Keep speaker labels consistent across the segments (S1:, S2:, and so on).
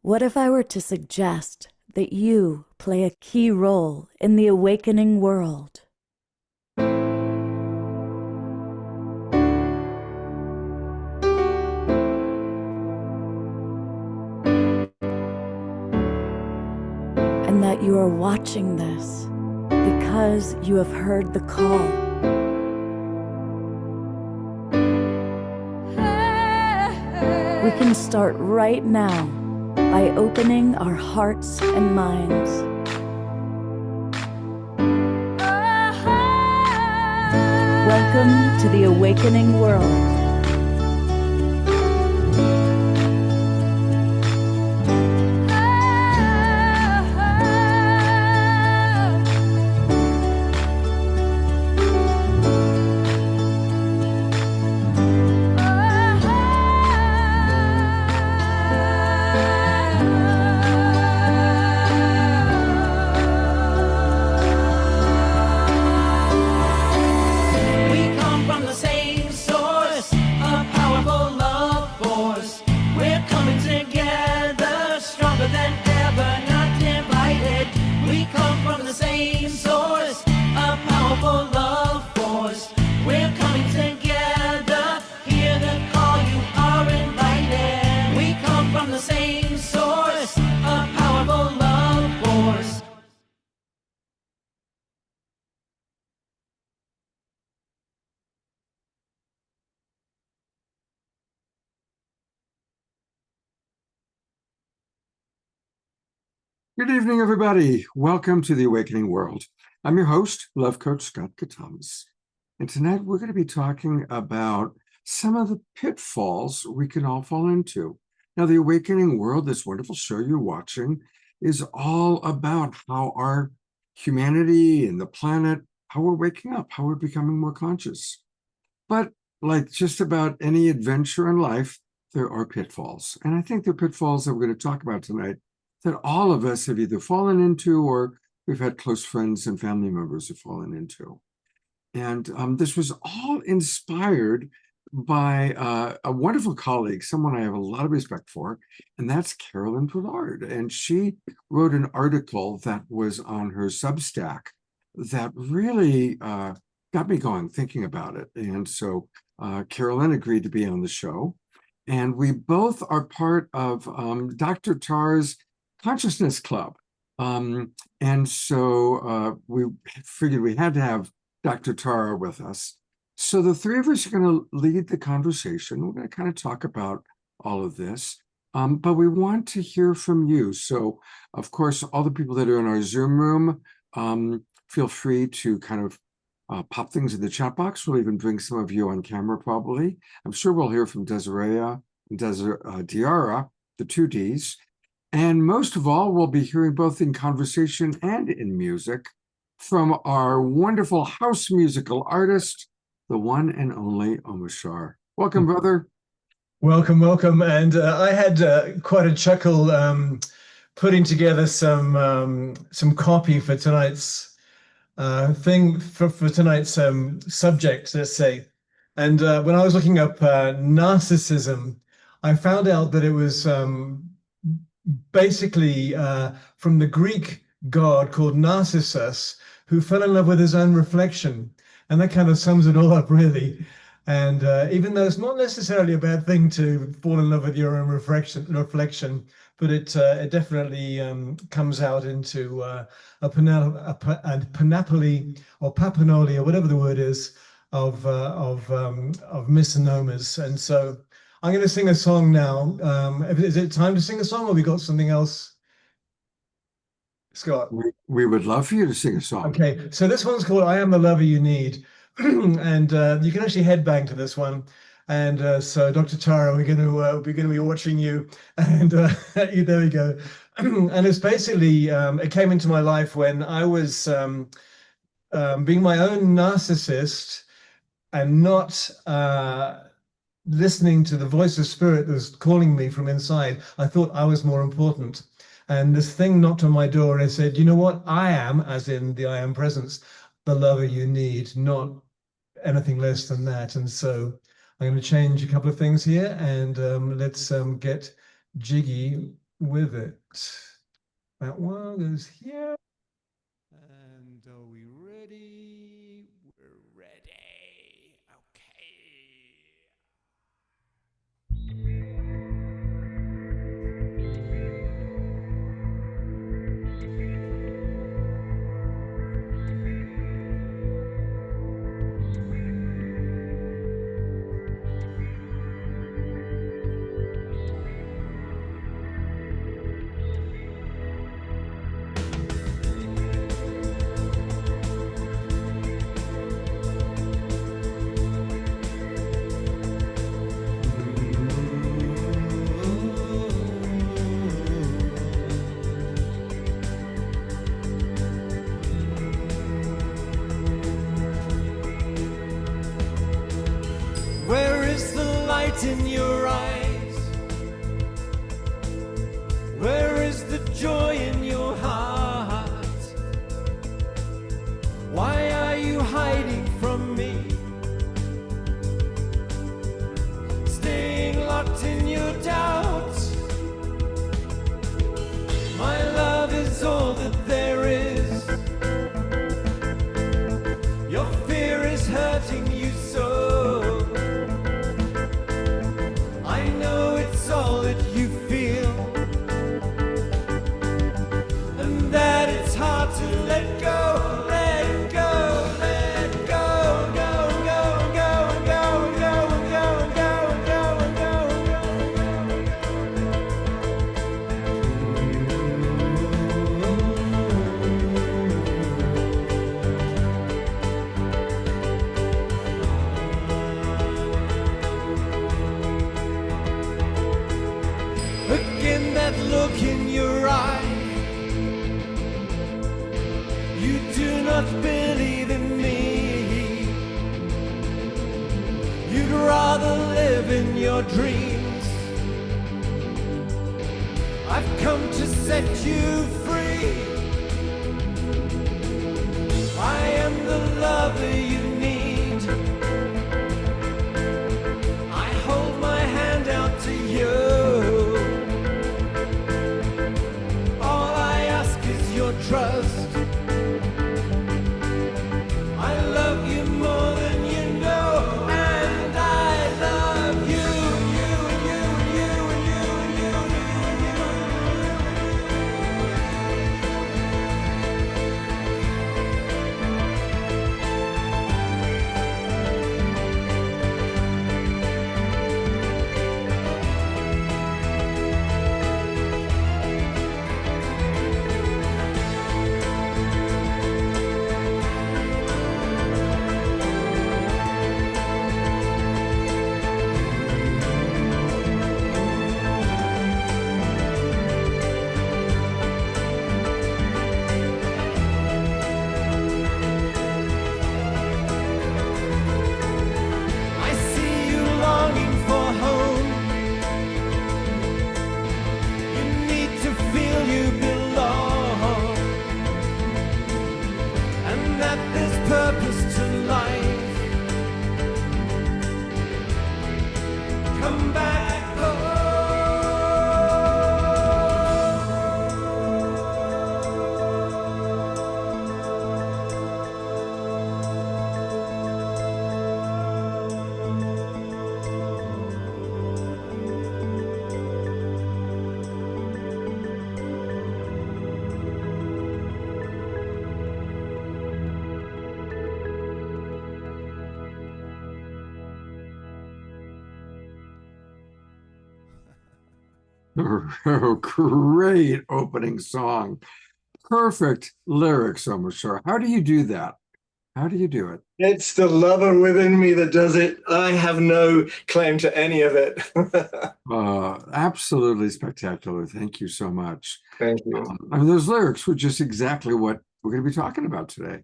S1: What if I were to suggest that you play a key role in the awakening world? And that you are watching this because you have heard the call. We can start right now by opening our hearts and minds. Welcome to the awakening world.
S2: Good evening, everybody. Welcome to the Awakening World. I'm your host, Love Coach Scott Catamas. And tonight we're going to be talking about some of the pitfalls we can all fall into. Now, the Awakening World, this wonderful show you're watching, is all about how our humanity and the planet, how we're waking up, how we're becoming more conscious. But like just about any adventure in life, there are pitfalls. And I think the pitfalls that we're going to talk about tonight that all of us have either fallen into or we've had close friends and family members have fallen into. And this was all inspired by a wonderful colleague, someone I have a lot of respect for, and that's Carolyn Brouillard. And she wrote an article that was on her Substack that really got me going, thinking about it. And so Carolyn agreed to be on the show. And we both are part of Dr. Tar's Consciousness Club. And so we figured we had to have Dr. Tara with us. So the three of us are going to lead the conversation. We're going to kind of talk about all of this, but we want to hear from you. So, of course, all the people that are in our Zoom room, feel free to kind of pop things in the chat box. We'll even bring some of you on camera, probably. I'm sure we'll hear from Desiree and Diara, the two Ds. And most of all, we'll be hearing both in conversation and in music from our wonderful house musical artist, the one and only Omashar. Welcome, brother.
S3: Welcome, welcome. And I had quite a chuckle putting together some copy for tonight's thing, for tonight's subject, let's say. And when I was looking up narcissism, I found out that it was basically from the Greek god called Narcissus, who fell in love with his own reflection. And that kind of sums it all up, really. And even though it's not necessarily a bad thing to fall in love with your own reflection, but it definitely comes out into a panoply or papanoli or whatever the word is of misnomers. And so I'm going to sing a song now. Is it time to sing a song, or we got something else? Scott?
S2: We would love for you to sing a song.
S3: Okay, so this one's called I Am the Lover You Need. And you can actually headbang to this one. And so, Dr. Tara, we're going to be watching you. And there we go. And it's basically, it came into my life when I was being my own narcissist and not listening to the voice of spirit that was calling me from inside. I thought I was more important. And this thing knocked on my door and I said, you know what? I am, as in the I am presence, the lover you need, not anything less than that. And so I'm going to change a couple of things here, and let's get jiggy with it. That one goes here. And are we ready? We're ready. Where is the light in your eyes? Where is the joy in your heart? Why are you hiding from me? Staying locked in your doubts. My love is all that there is. Your fear is hurting you so. I know it's all that you feel, and that it's hard to let go, let go, let go, go, go, go, go, go, go, go, go, again, that look in your eye. You do not believe in me. You'd rather live in your dreams. I've come to set you free. I am the lover you need. I hold my hand out to you. All I ask is your trust. I love you more than you know, and I love you, you, you, you, you, you, I see you longing for home. You need to feel you belong, and that there's purpose to life. Come back
S2: Oh, great opening song. Perfect lyrics, almost sure. How do you do that? How do you do it?
S3: It's the lover within me that does it. I have no claim to any of it.
S2: Absolutely spectacular. Thank you so much.
S3: Thank you.
S2: I mean, those lyrics were just exactly what we're going to be talking about today.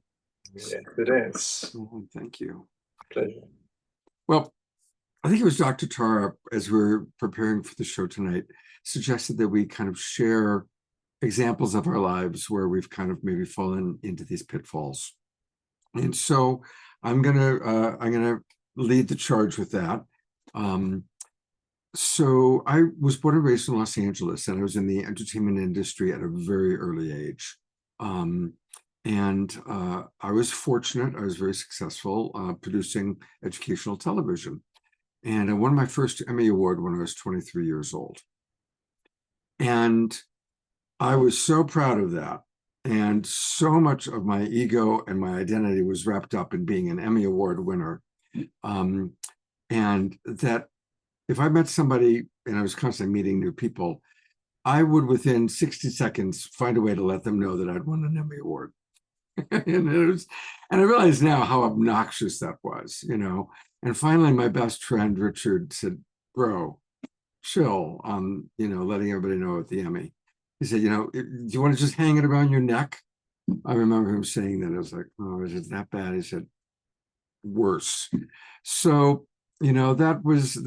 S3: Yes, it is.
S2: Thank you.
S3: Pleasure.
S2: Well, I think it was Dr. Tara, as we were preparing for the show tonight, suggested that we kind of share examples of our lives where we've kind of maybe fallen into these pitfalls. And so I'm gonna lead the charge with that. So I was born and raised in Los Angeles, and I was in the entertainment industry at a very early age. Um, and I was fortunate. I was very successful producing educational television. And I won my first Emmy Award when I was 23 years old. And I was so proud of that. And so much of my ego and my identity was wrapped up in being an Emmy Award winner. Um, and that if I met somebody and I was constantly meeting new people, I would within 60 seconds find a way to let them know that I'd won an Emmy Award. and I realize now how obnoxious that was, you know. And finally, my best friend Richard said, "Bro, chill on, you know, letting everybody know at the Emmy." He said, "You know, do you want to just hang it around your neck?" I remember him saying that. I was like, "Oh, is it that bad?" He said, "Worse." So, you know, that was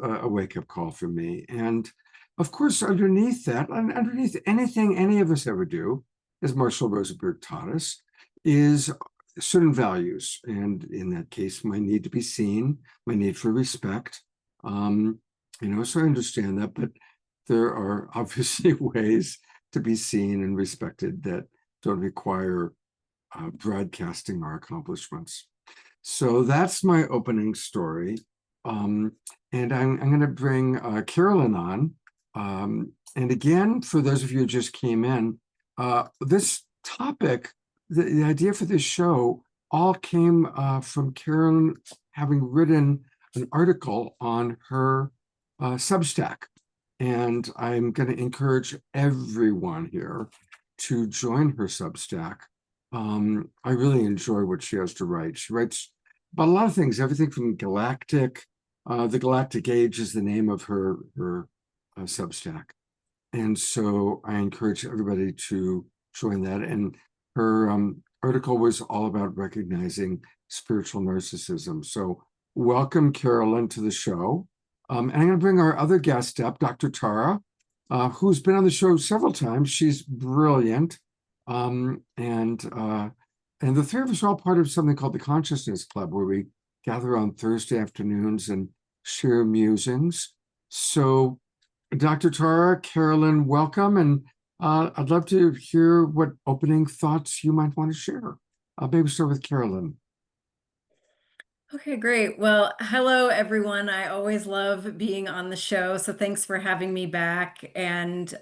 S2: a wake-up call for me. And of course, underneath that, underneath anything any of us ever do, as Marshall Rosenberg taught us, is certain values. And in that case, my need to be seen, my need for respect. You know, so I understand that, but there are obviously ways to be seen and respected that don't require broadcasting our accomplishments. So that's my opening story. And I'm going to bring Carolyn on. And again, for those of you who just came in, this topic, the idea for this show all came from Carolyn having written an article on her Substack. And I'm going to encourage everyone here to join her Substack. I really enjoy what she has to write. She writes about a lot of things, everything from Galactic. The Galactic Age is the name of her Substack. And so I encourage everybody to join that. And her article was all about recognizing spiritual narcissism. So welcome, Carolyn, to the show. And I'm going to bring our other guest up, Dr. Tara, who's been on the show several times. She's brilliant. And the three of us are all part of something called the Consciousness Club, where we gather on Thursday afternoons and share musings. So, Dr. Tara, Carolyn, welcome. And I'd love to hear what opening thoughts you might want to share. Maybe start with Carolyn.
S4: Okay, great. Well, hello, everyone. I always love being on the show, so thanks for having me back. And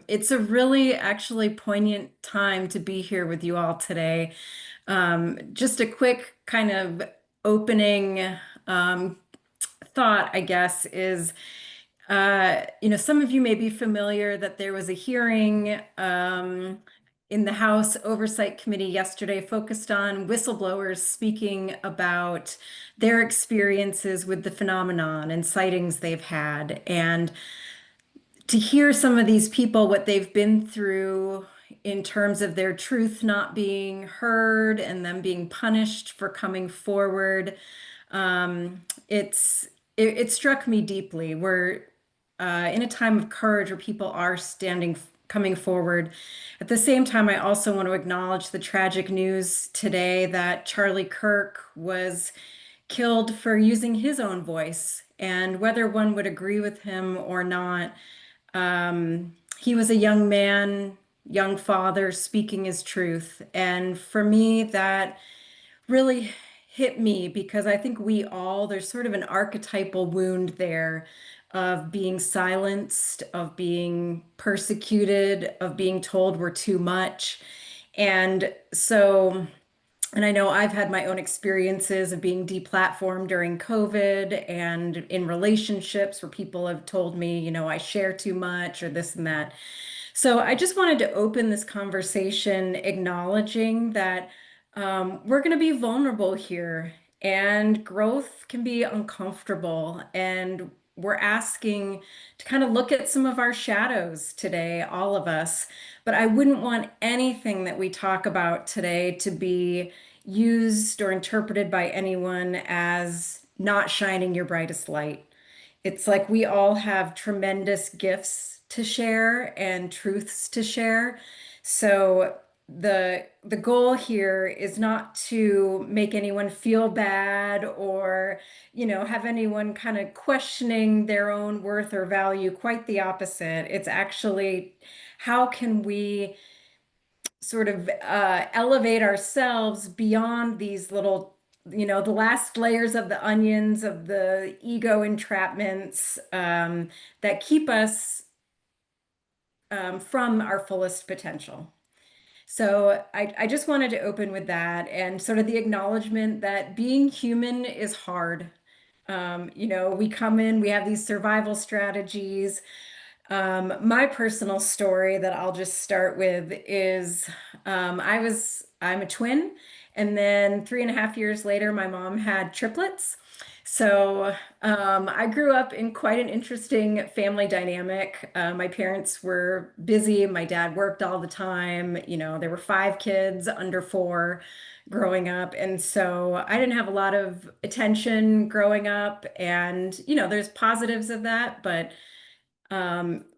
S4: it's a really actually poignant time to be here with you all today. Just a quick kind of opening thought, I guess, is some of you may be familiar that there was a hearing in the House Oversight Committee yesterday focused on whistleblowers speaking about their experiences with the phenomenon and sightings they've had. And to hear some of these people, what they've been through in terms of their truth not being heard and them being punished for coming forward, it struck me deeply. We're in a time of courage where people are coming forward. At the same time, I also want to acknowledge the tragic news today that Charlie Kirk was killed for using his own voice. And whether one would agree with him or not, he was a young man, young father speaking his truth. And for me, that really hit me because I think there's sort of an archetypal wound there of being silenced, of being persecuted, of being told we're too much. And so, and I know I've had my own experiences of being deplatformed during COVID and in relationships where people have told me, I share too much or this and that. So I just wanted to open this conversation acknowledging that we're going to be vulnerable here and growth can be uncomfortable. And we're asking to kind of look at some of our shadows today, all of us. But I wouldn't want anything that we talk about today to be used or interpreted by anyone as not shining your brightest light. It's like we all have tremendous gifts to share and truths to share. So the goal here is not to make anyone feel bad or, have anyone kind of questioning their own worth or value. Quite the opposite. It's actually how can we sort of elevate ourselves beyond these little, the last layers of the onions of the ego entrapments that keep us from our fullest potential. So I just wanted to open with that and sort of the acknowledgement that being human is hard. We come in, we have these survival strategies. My personal story that I'll just start with is I'm a twin, and then 3.5 years later, my mom had triplets. So I grew up in quite an interesting family dynamic. My parents were busy. My dad worked all the time. There were 5 kids under 4 growing up. And so I didn't have a lot of attention growing up. And, there's positives of that, but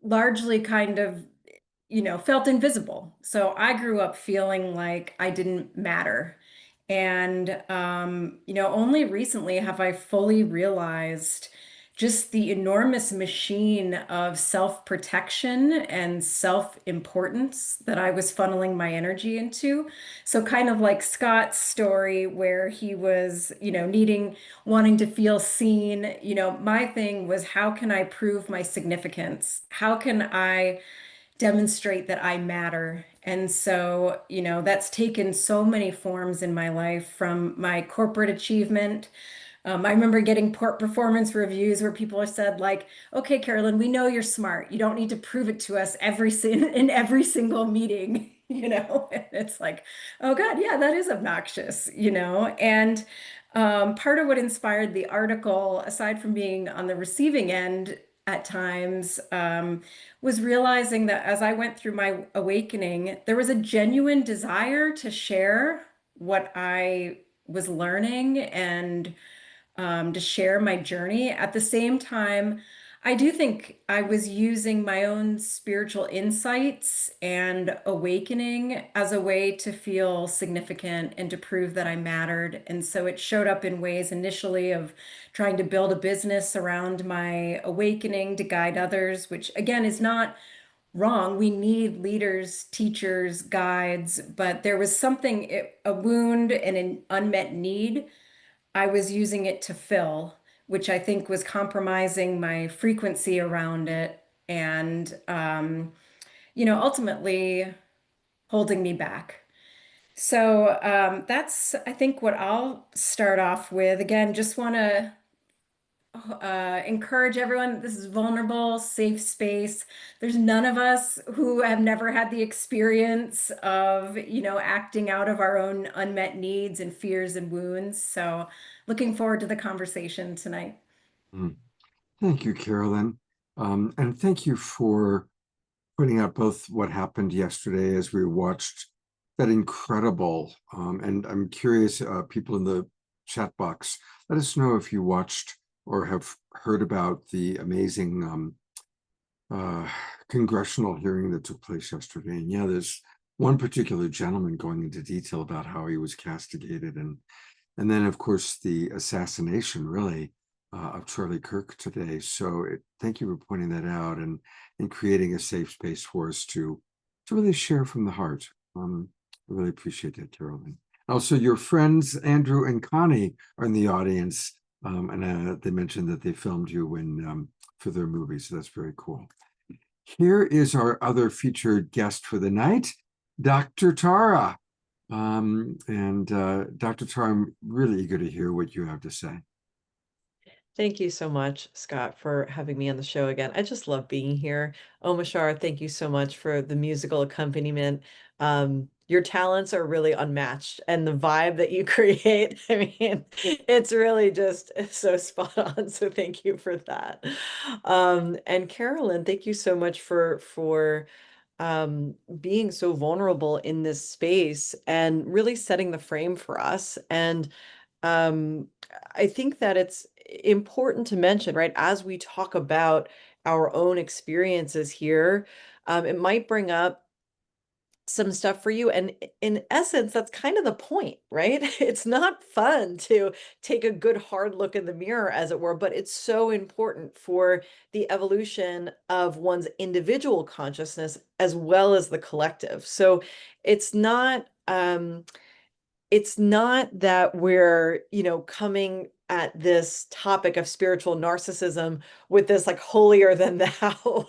S4: largely kind of, felt invisible. So I grew up feeling like I didn't matter. And, only recently have I fully realized just the enormous machine of self-protection and self-importance that I was funneling my energy into. So kind of like Scott's story where he was, wanting to feel seen, my thing was, how can I prove my significance? How can I demonstrate that I matter? And so, that's taken so many forms in my life, from my corporate achievement. I remember getting performance reviews where people have said like, okay, Carolyn, we know you're smart. You don't need to prove it to us in every single meeting, And it's like, oh God, yeah, that is obnoxious, And part of what inspired the article, aside from being on the receiving end at times, was realizing that as I went through my awakening, there was a genuine desire to share what I was learning and to share my journey. At the same time, I do think I was using my own spiritual insights and awakening as a way to feel significant and to prove that I mattered. And so it showed up in ways initially of trying to build a business around my awakening to guide others, which again is not wrong. We need leaders, teachers, guides, but there was a wound and an unmet need I was using it to fill, which I think was compromising my frequency around it and, ultimately holding me back. So that's, I think, what I'll start off with. Again, just want to encourage everyone. This is vulnerable, safe space. There's none of us who have never had the experience of, acting out of our own unmet needs and fears and wounds. So looking forward to the conversation tonight.
S2: Thank you, Carolyn. And thank you for putting out both what happened yesterday as we watched that incredible, and I'm curious, people in the chat box, let us know if you watched or have heard about the amazing congressional hearing that took place yesterday. And yeah, there's one particular gentleman going into detail about how he was castigated, and then of course the assassination really of Charlie Kirk today. So thank you for pointing that out and creating a safe space for us to really share from the heart. I really appreciate that, Carolyn. Also, your friends Andrew and Connie are in the audience, and they mentioned that they filmed you for their movie, so that's very cool. Here is our other featured guest for the night, Dr. Tara. Dr. Tara, I'm really eager to hear what you have to say.
S5: Thank you so much, Scott, for having me on the show again. I just love being here. Omashar, thank you so much for the musical accompaniment. Your talents are really unmatched, and the vibe that you create, I mean, it's really just so spot on. So thank you for that. And Carolyn, thank you so much for being so vulnerable in this space and really setting the frame for us. And I think that it's important to mention, right, as we talk about our own experiences here, it might bring up some stuff for you. And in essence, that's kind of the point, right? It's not fun to take a good hard look in the mirror, as it were, but it's so important for the evolution of one's individual consciousness as well as the collective. So it's not that we're, coming at this topic of spiritual narcissism with this like holier than thou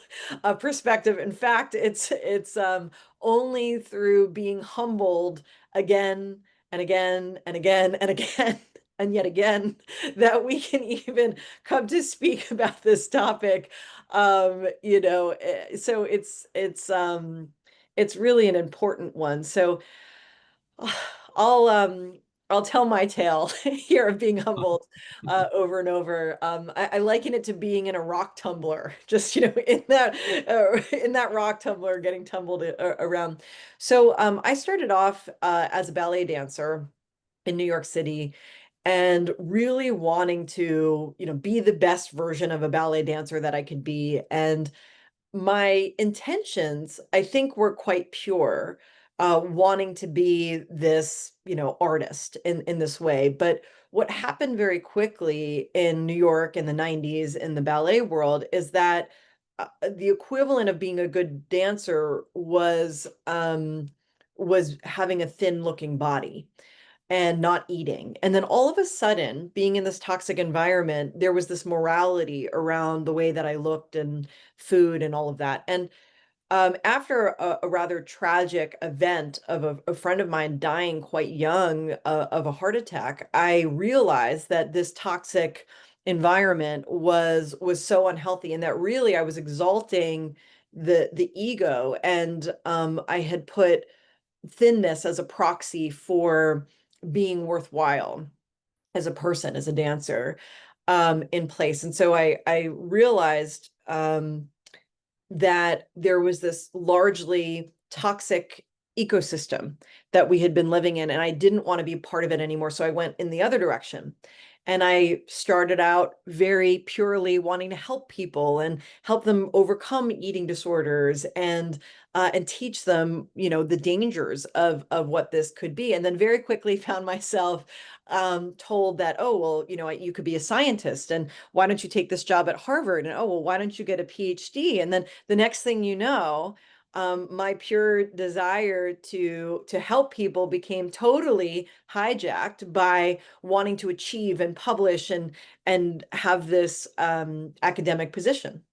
S5: perspective. In fact, it's only through being humbled again and again and again and again and yet again that we can even come to speak about this topic. So it's really an important one. So I'll tell my tale here of being humbled over and over. I liken it to being in a rock tumbler, just in that rock tumbler, getting tumbled around. So I started off as a ballet dancer in New York City, and really wanting to, be the best version of a ballet dancer that I could be. And my intentions, I think, were quite pure, wanting to be this, artist in this way. But what happened very quickly in New York in the 90s in the ballet world is that the equivalent of being a good dancer was having a thin looking body and not eating. And then all of a sudden, being in this toxic environment, there was this morality around the way that I looked and food and all of that. And after a rather tragic event of a friend of mine dying quite young of a heart attack, I realized that this toxic environment was so unhealthy, and that really I was exalting the ego, and I had put thinness as a proxy for being worthwhile as a person, as a dancer, in place. And so I realized that there was this largely toxic ecosystem that we had been living in, and I didn't want to be part of it anymore. So I went in the other direction. And I started out very purely wanting to help people and help them overcome eating disorders, and teach them, the dangers of what this could be. And then very quickly found myself told that, oh, well, you could be a scientist, and why don't you take this job at Harvard? And, oh, well, why don't you get a PhD? And then the next thing you know, my pure desire to help people became totally hijacked by wanting to achieve and publish and have this academic position.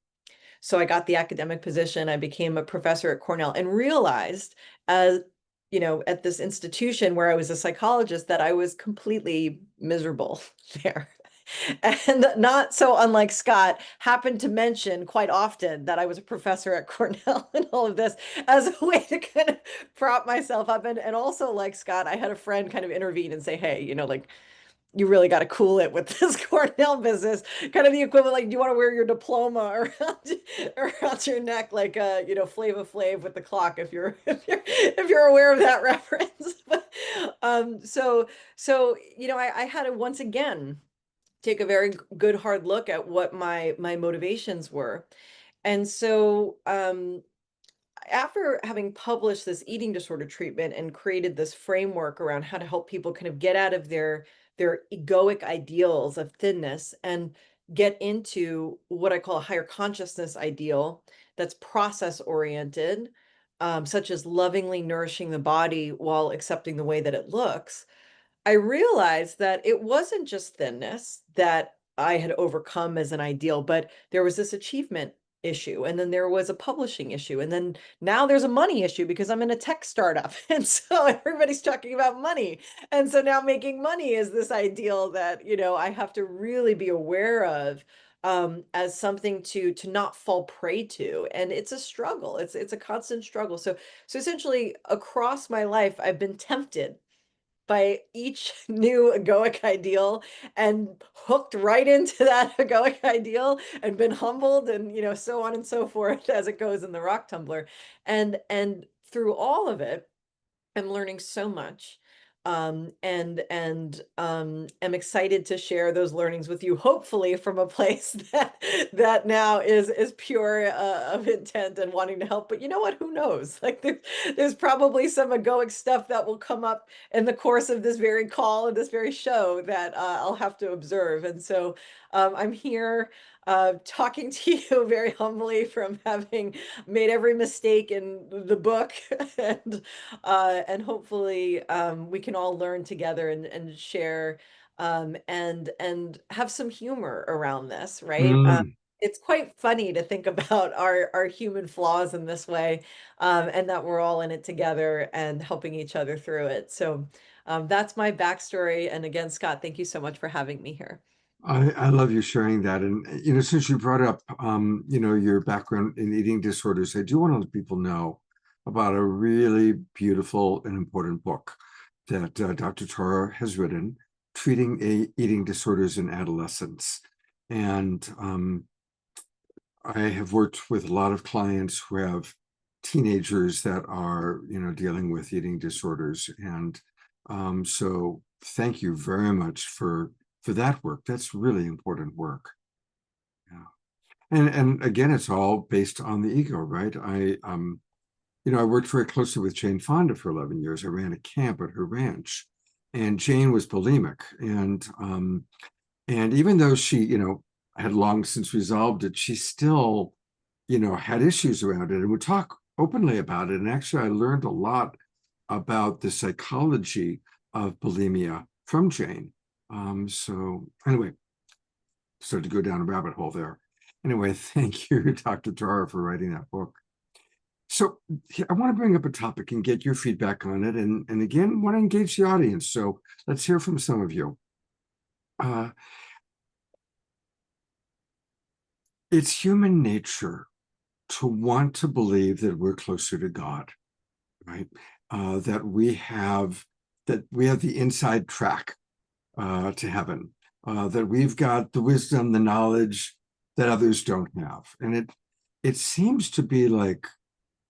S5: So I got the academic position. I became a professor at Cornell, and realized, at this institution where I was a psychologist, that I was completely miserable there. And not so unlike Scott, happened to mention quite often that I was a professor at Cornell and all of this as a way to kind of prop myself up. And also, like Scott, I had a friend kind of intervene and say, hey, like, you really got to cool it with this Cornell business. Kind of the equivalent, like, do you want to wear your diploma around your neck, like Flava Flav with the clock, if you're aware of that reference. But, I had to once again take a very good hard look at what my motivations were. And so after having published this eating disorder treatment and created this framework around how to help people kind of get out of their egoic ideals of thinness and get into what I call a higher consciousness ideal that's process oriented, such as lovingly nourishing the body while accepting the way that it looks, I realized that it wasn't just thinness that I had overcome as an ideal, but there was this achievement issue, and then there was a publishing issue, and then now there's a money issue because I'm in a tech startup. And so everybody's talking about money. And so now making money is this ideal that, I have to really be aware of as something to not fall prey to. And it's a struggle. It's a constant struggle. So essentially across my life, I've been tempted by each new egoic ideal and hooked right into that egoic ideal and been humbled, and so on and so forth as it goes in the rock tumbler. And through all of it, I'm learning so much. am excited to share those learnings with you, hopefully from a place that now is pure of intent and wanting to help. But you know what? Who knows? Like there's probably some egoic stuff that will come up in the course of this very call and this very show that I'll have to observe. And so I'm here talking to you very humbly from having made every mistake in the book, and hopefully we can all learn together and share and have some humor around this, right?
S2: Mm.
S5: It's quite funny to think about our human flaws in this way, and that we're all in it together and helping each other through it. So that's my backstory. And again, Scott, thank you so much for having me here.
S2: I love you sharing that. And, since you brought up, your background in eating disorders, I do want to let people know about a really beautiful and important book that Dr. Tara has written, Treating Eating Disorders in Adolescence. And I have worked with a lot of clients who have teenagers that are, dealing with eating disorders. And so thank you very much for that work. That's really important work. Yeah. And again, it's all based on the ego, right? I worked very closely with Jane Fonda for 11 years. I ran a camp at her ranch, and Jane was bulimic. And even though she, had long since resolved it, she still, had issues around it and would talk openly about it. And actually, I learned a lot about the psychology of bulimia from Jane. So anyway, started to go down a rabbit hole there. Anyway, thank you, Dr. Tara, for writing that book. So I want to bring up a topic and get your feedback on it. And again, want to engage the audience. So let's hear from some of you. It's human nature to want to believe that we're closer to God, right? That we have the inside track to heaven, that we've got the wisdom, the knowledge that others don't have. And it seems to be like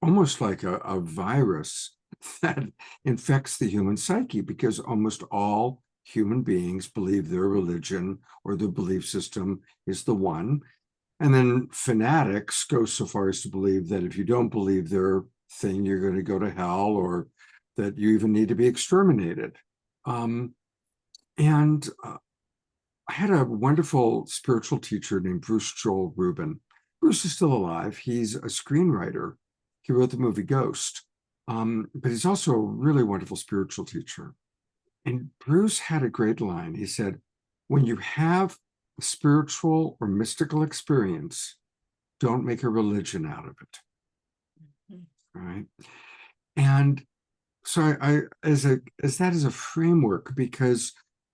S2: almost like a virus that infects the human psyche, because almost all human beings believe their religion or their belief system is the one. And then fanatics go so far as to believe that if you don't believe their thing, you're going to go to hell, or that you even need to be exterminated. And I had a wonderful spiritual teacher named Bruce Joel Rubin. Bruce is still alive. He's a screenwriter. He wrote the movie Ghost, but he's also a really wonderful spiritual teacher. And Bruce had a great line. He said, when you have a spiritual or mystical experience, don't make a religion out of it. Mm-hmm. Right? And so I as that is a framework, because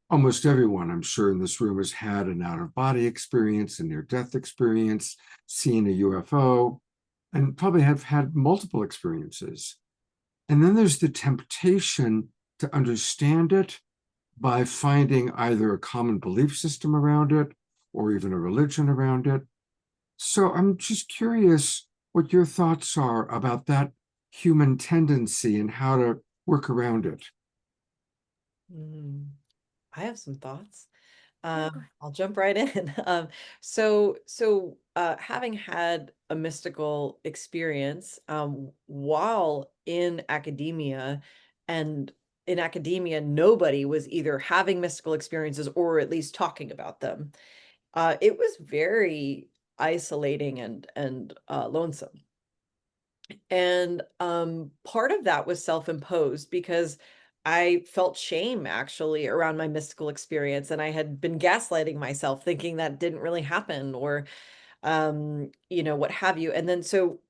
S2: almost everyone, I'm sure, in this room has had an out-of-body experience, a near-death experience, seen a UFO, and probably have had multiple experiences. And then there's the temptation to understand it by finding either a common belief system around it or even a religion around it. So I'm just curious what your thoughts are about that human tendency and how to work around it.
S5: I have some thoughts. I'll jump right in. So having had a mystical experience while in academia, and in academia, nobody was either having mystical experiences or at least talking about them. It was very isolating and lonesome. And part of that was self-imposed, because I felt shame actually around my mystical experience, and I had been gaslighting myself thinking that didn't really happen, or what have you. And then so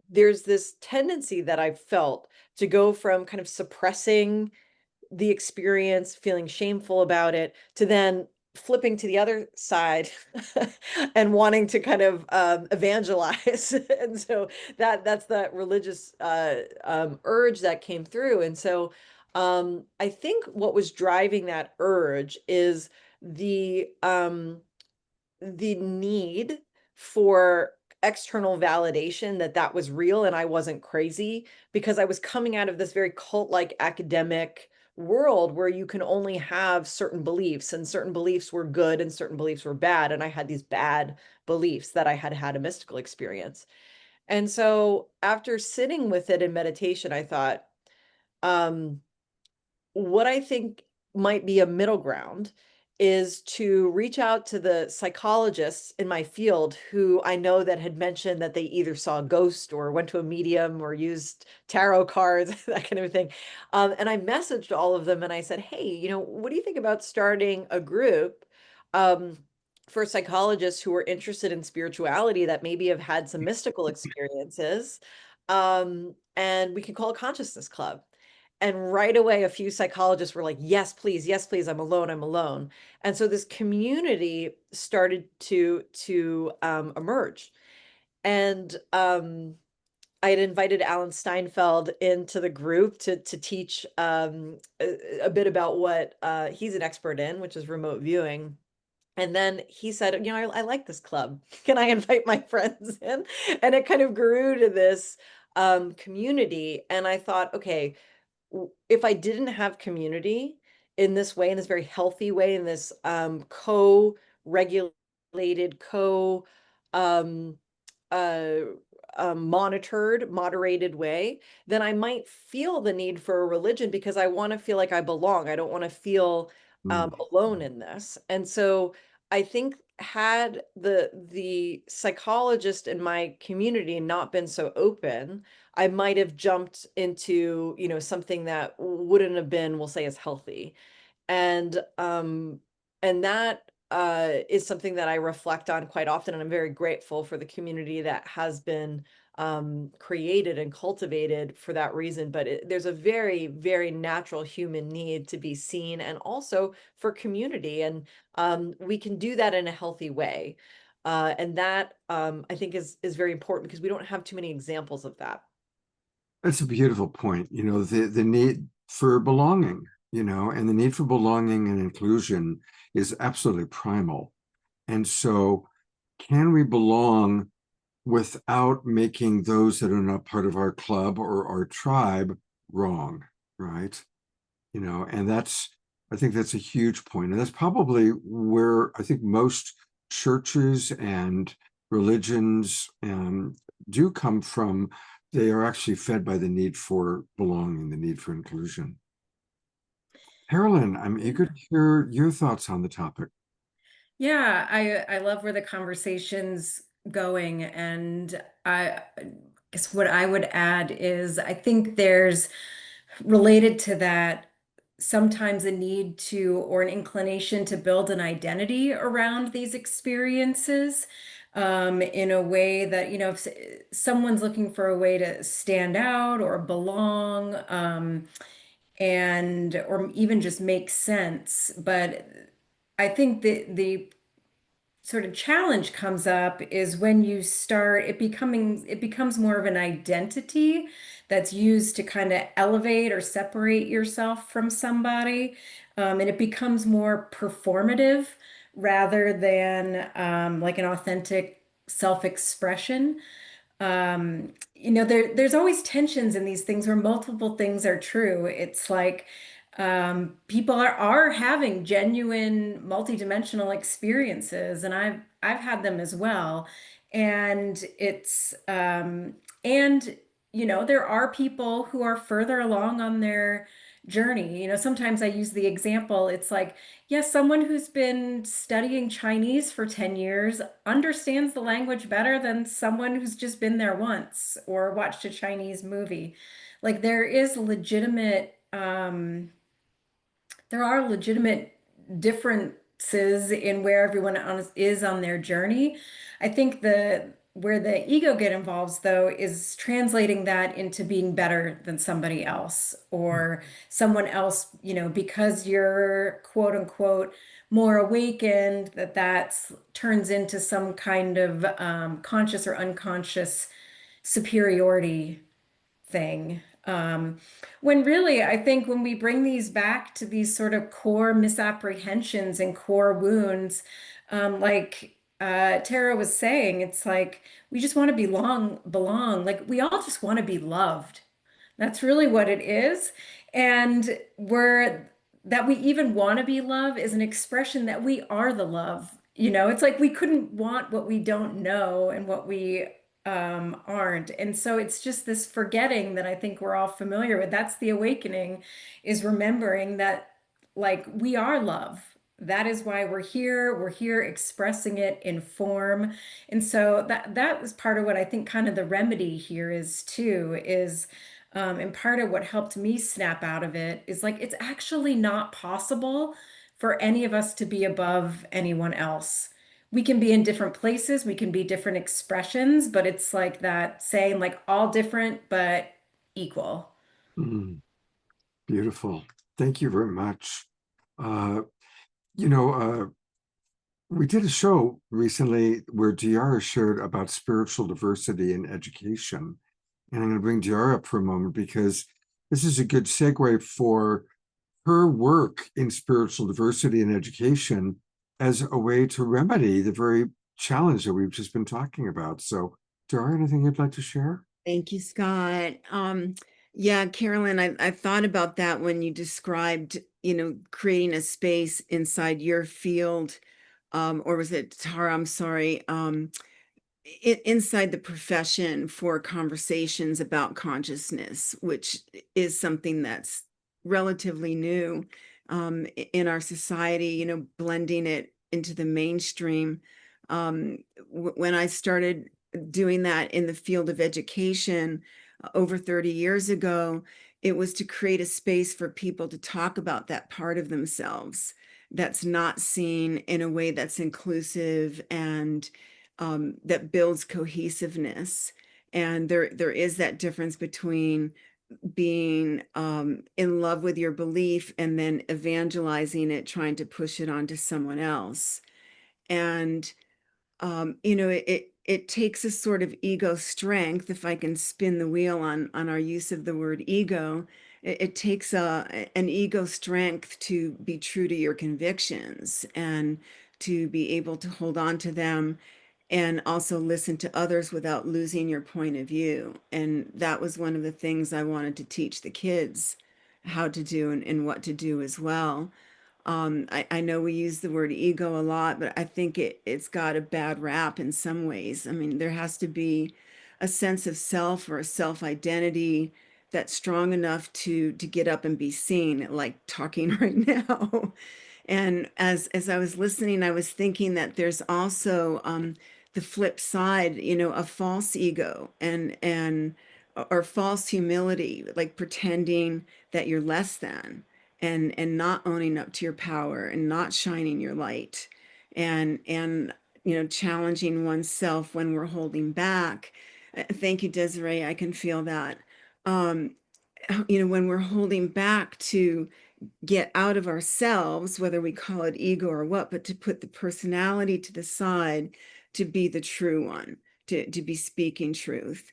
S5: there's this tendency that I felt to go from kind of suppressing the experience, feeling shameful about it, to then flipping to the other side and wanting to kind of evangelize. And so that's that religious urge that came through. And so I think what was driving that urge is the need for external validation that was real and I wasn't crazy, because I was coming out of this very cult-like academic world where you can only have certain beliefs, and certain beliefs were good and certain beliefs were bad. And I had these bad beliefs that I had had a mystical experience. And so after sitting with it in meditation, I thought, um, what I think might be a middle ground is to reach out to the psychologists in my field who I know that had mentioned that they either saw a ghost or went to a medium or used tarot cards, that kind of thing. And I messaged all of them and I said, hey, you know, what do you think about starting a group um, for psychologists who are interested in spirituality that maybe have had some mystical experiences? And we can call it Consciousness Club. And right away, a few psychologists were like, yes, please, I'm alone. And so this community started to emerge. And I had invited Alan Steinfeld into the group to teach a bit about what he's an expert in, which is remote viewing. And then he said, you know, I like this club. Can I invite my friends in? And it kind of grew to this community. And I thought, okay, if I didn't have community in this way, in this very healthy way, in this co-regulated, um, uh, monitored, moderated way, then I might feel the need for a religion because I want to feel like I belong. I don't want to feel alone in this. And so I think had the psychologist in my community not been so open, I might have jumped into, you know, something that wouldn't have been, we'll say, as healthy. And that is something that I reflect on quite often, and I'm very grateful for the community that has been created and cultivated for that reason. But there's a very, very natural human need to be seen, and also for community, and we can do that in a healthy way. And that I think is very important because we don't have too many examples of that.
S2: That's a beautiful point. You know, the need for belonging, you know, and the need for belonging and inclusion is absolutely primal. And so, can we belong without making those that are not part of our club or our tribe wrong, right? You know, and I think that's a huge point. And that's probably where I think most churches and religions do come from. They are actually fed by the need for belonging, the need for inclusion. Carolyn, I'm eager to hear your thoughts on the topic.
S4: Yeah, I love where the conversation's going, and I guess what I would add is I think there's related to that sometimes a need to or an inclination to build an identity around these experiences in a way that, you know, if someone's looking for a way to stand out or belong, and or even just make sense. But I think the sort of challenge comes up is when you start it becomes more of an identity that's used to kind of elevate or separate yourself from somebody, and it becomes more performative rather than like an authentic self-expression. You know, there's always tensions in these things where multiple things are true. It's like people are having genuine multidimensional experiences, and I've had them as well. And it's and you know, there are people who are further along on their journey. You know, sometimes I use the example, it's like, yes, someone who's been studying Chinese for 10 years understands the language better than someone who's just been there once or watched a Chinese movie. Like there are legitimate differences in where is on their journey. I think where the ego get involved though is translating that into being better than somebody else or someone else, you know, because you're quote unquote more awakened, that turns into some kind of conscious or unconscious superiority thing. When really, I think when we bring these back to these sort of core misapprehensions and core wounds, like Tara was saying, it's like we just want to belong. Like we all just want to be loved. That's really what it is. And that we even want to be love is an expression that we are the love. It's like we couldn't want what we don't know and what we aren't. And so it's just this forgetting that I think we're all familiar with. That's the awakening, is remembering that like we are love. That is why we're here. We're here expressing it in form. And so that was part of what I think kind of the remedy here is too, is and part of what helped me snap out of it is like it's actually not possible for any of us to be above anyone else. We can be in different places, we can be different expressions, but it's like that saying, like all different but equal.
S2: Mm, beautiful. Thank you very much. Uh, you know, we did a show recently where Diara shared about spiritual diversity in education. And I'm going to bring Diara up for a moment because this is a good segue for her work in spiritual diversity in education as a way to remedy the very challenge that we've just been talking about. So, Diara, anything you'd like to share?
S6: Thank you, Scott. Yeah, Carolyn, I thought about that when you described, creating a space inside your field, or was it Tara? I'm sorry. Inside the profession for conversations about consciousness, which is something that's relatively new in our society, blending it into the mainstream. When I started doing that in the field of education over 30 years ago, it was to create a space for people to talk about that part of themselves that's not seen in a way that's inclusive and that builds cohesiveness. And there is that difference between being in love with your belief and then evangelizing it, trying to push it onto someone else. And it takes a sort of ego strength, if I can spin the wheel on our use of the word ego. It takes an ego strength to be true to your convictions and to be able to hold on to them and also listen to others without losing your point of view. And that was one of the things I wanted to teach the kids how to do and what to do as well. I know we use the word ego a lot, but I think it's got a bad rap in some ways. I mean, there has to be a sense of self or a self-identity that's strong enough to get up and be seen, like talking right now. And as I was listening, I was thinking that there's also the flip side, of false ego and or false humility, like pretending that you're less than and not owning up to your power and not shining your light and challenging oneself when we're holding back. Thank you, Desiree. I can feel that. When we're holding back to get out of ourselves, whether we call it ego or what, but to put the personality to the side, to be the true one, to be speaking truth.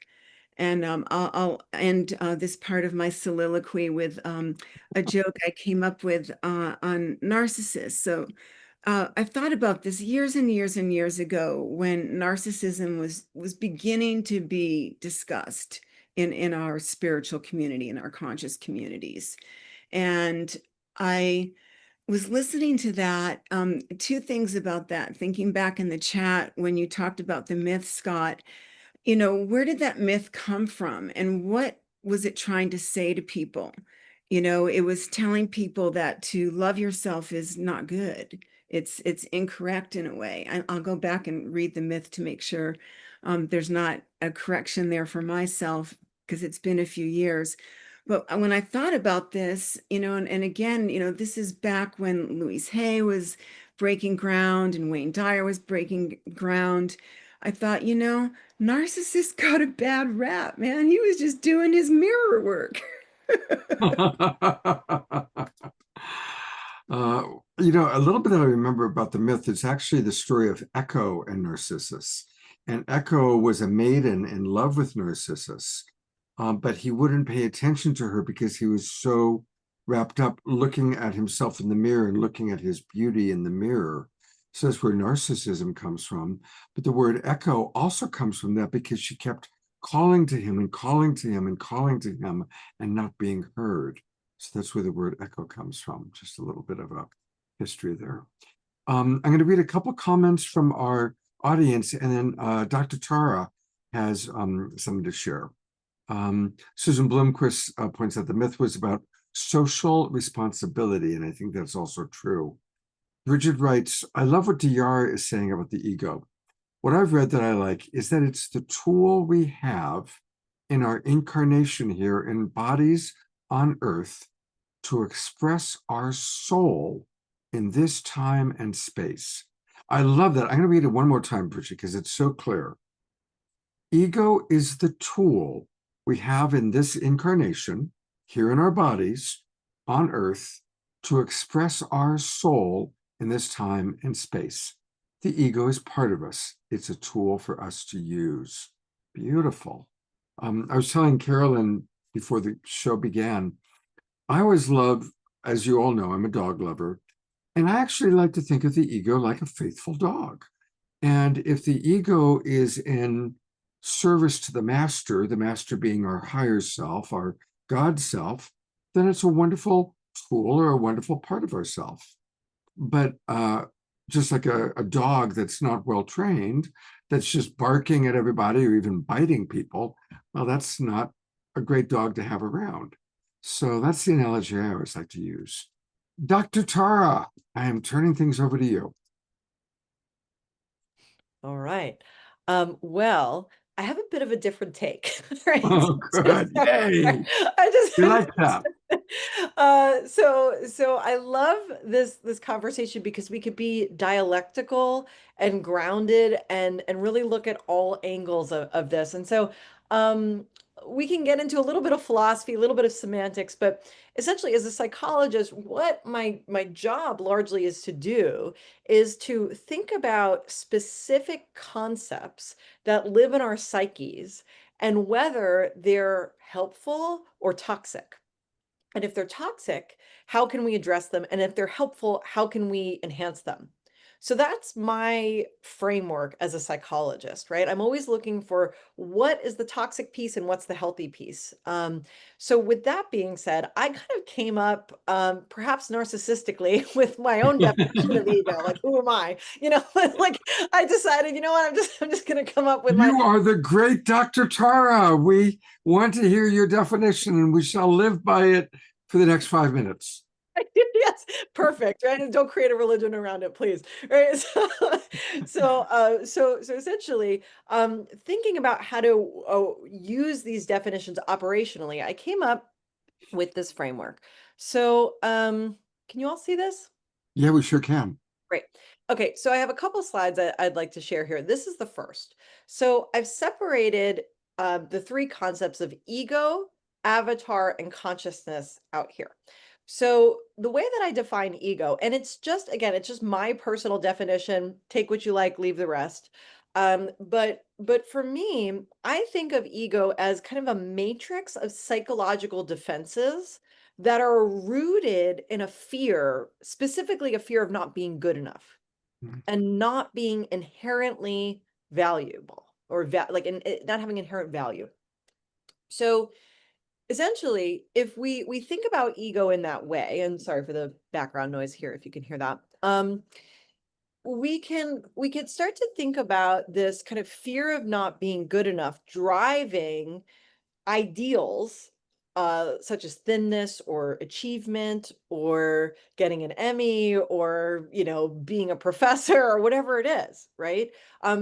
S6: And I'll end this part of my soliloquy with a joke I came up with on narcissists. So I thought about this years and years and years ago when narcissism was beginning to be discussed in our spiritual community, in our conscious communities. And I was listening to that. Two things about that, thinking back in the chat when you talked about the myth, Scott, where did that myth come from and what was it trying to say to people? It was telling people that to love yourself is not good. It's incorrect in a way. I'll go back and read the myth to make sure there's not a correction there for myself because it's been a few years. But when I thought about this, and again, this is back when Louise Hay was breaking ground and Wayne Dyer was breaking ground. I thought, narcissist got a bad rap, man. He was just doing his mirror work.
S2: A little bit that I remember about the myth is actually the story of Echo and Narcissus. And Echo was a maiden in love with Narcissus, but he wouldn't pay attention to her because he was so wrapped up looking at himself in the mirror and looking at his beauty in the mirror. So that's where narcissism comes from. But the word echo also comes from that because she kept calling to him and calling to him and calling to him and not being heard. So that's where the word echo comes from. Just a little bit of a history there. I'm going to read a couple comments from our audience, and then Dr. Tara has something to share. Susan Bloomquist points out the myth was about social responsibility, and I think that's also true. Bridget writes, I love what Dr. is saying about the ego. What I've read that I like is that it's the tool we have in our incarnation here in bodies on earth to express our soul in this time and space. I love that. I'm going to read it one more time, Bridget, because it's so clear. Ego is the tool we have in this incarnation here in our bodies on earth to express our soul in this time and space. The ego is part of us. It's a tool for us to use. Beautiful. I was telling Carolyn before the show began, I always love, as you all know, I'm a dog lover, and I actually like to think of the ego like a faithful dog. And if the ego is in service to the master being our higher self, our God self, then it's a wonderful tool or a wonderful part of ourself. But just like a dog that's not well trained, that's just barking at everybody or even biting people, well, that's not a great dog to have around. So that's the analogy I always like to use. Dr. Tara, I am turning things over to you.
S5: All right. Well, I have a bit of a different take, right?
S2: Oh, good. Yay.
S5: I just
S2: We like that.
S5: So I love this conversation because we could be dialectical and grounded and really look at all angles of this. And so we can get into a little bit of philosophy, a little bit of semantics, but essentially as a psychologist, what my job largely is to do is to think about specific concepts that live in our psyches and whether they're helpful or toxic. And if they're toxic, how can we address them? And if they're helpful, how can we enhance them? So that's my framework as a psychologist, right? I'm always looking for what is the toxic piece and what's the healthy piece. So with that being said, I kind of came up, perhaps narcissistically, with my own definition of ego. Like, who am I? Like I decided, you know what? I'm just going to come up with my.
S2: You are the great Dr. Tara. We want to hear your definition, and we shall live by it for the next 5 minutes.
S5: Yes, perfect, right? And don't create a religion around it, please. Right. So essentially, thinking about how to use these definitions operationally, I came up with this framework. So, can you all see this?
S2: Yeah, we sure can.
S5: Great. Okay, so I have a couple slides I'd like to share here. This is the first. So I've separated the three concepts of ego, avatar, and consciousness out here. So the way that I define ego, and it's just, again, it's just my personal definition, take what you like, leave the rest. But for me, I think of ego as kind of a matrix of psychological defenses that are rooted in a fear, specifically a fear of not being good enough and not being inherently valuable or not having inherent value. So essentially, if we think about ego in that way, and sorry for the background noise here, if you can hear that, we could start to think about this kind of fear of not being good enough driving ideals such as thinness or achievement or getting an Emmy or being a professor or whatever it is, right?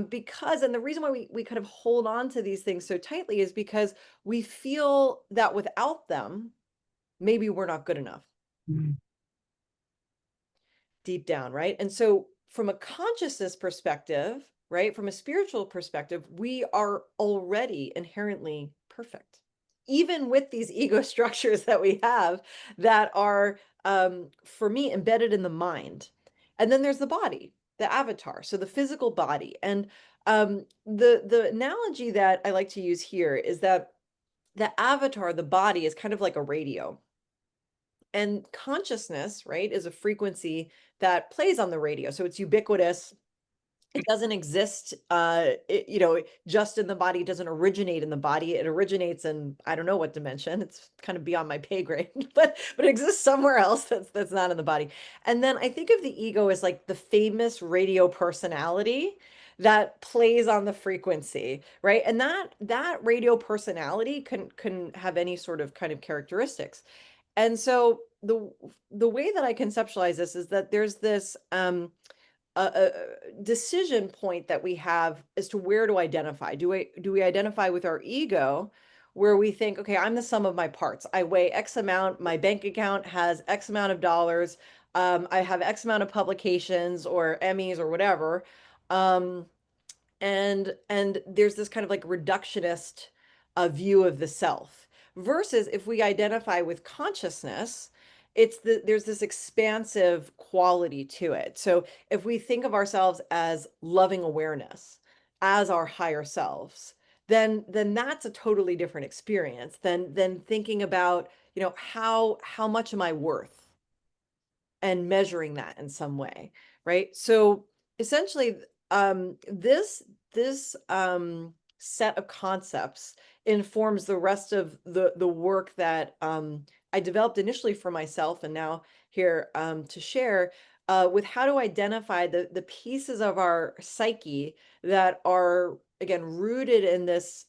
S5: Because, and the reason why we kind of hold on to these things so tightly is because we feel that without them, maybe we're not good enough. Deep down, right? And so from a consciousness perspective, right, from a spiritual perspective, we are already inherently perfect, even with these ego structures that we have that are, for me, embedded in the mind. And then there's the body, the avatar, so the physical body. And the analogy that I like to use here is that the avatar, the body, is kind of like a radio. And consciousness, right, is a frequency that plays on the radio. So it's ubiquitous. it doesn't exist, you know, just in the body. It doesn't originate in the body. It originates in, I don't know what dimension. It's kind of beyond my pay grade, but it exists somewhere else that's not in the body. And then I think of the ego as like the famous radio personality that plays on the frequency, right? And that radio personality can have any sort of kind of characteristics. And so the way that I conceptualize this is that there's this a decision point that we have as to where to identify. Do we identify with our ego, where we think, okay, I'm the sum of my parts. I weigh X amount, my bank account has X amount of dollars, I have X amount of publications or Emmys or whatever. Um, and there's this kind of like reductionist view of the self, versus if we identify with consciousness, there's this expansive quality to it. So if we think of ourselves as loving awareness, as our higher selves, then that's a totally different experience than thinking about, you know, how much am I worth, and measuring that in some way, right? So essentially, this set of concepts informs the rest of the work that I developed initially for myself, and now here to share with how to identify the pieces of our psyche that are, again, rooted in this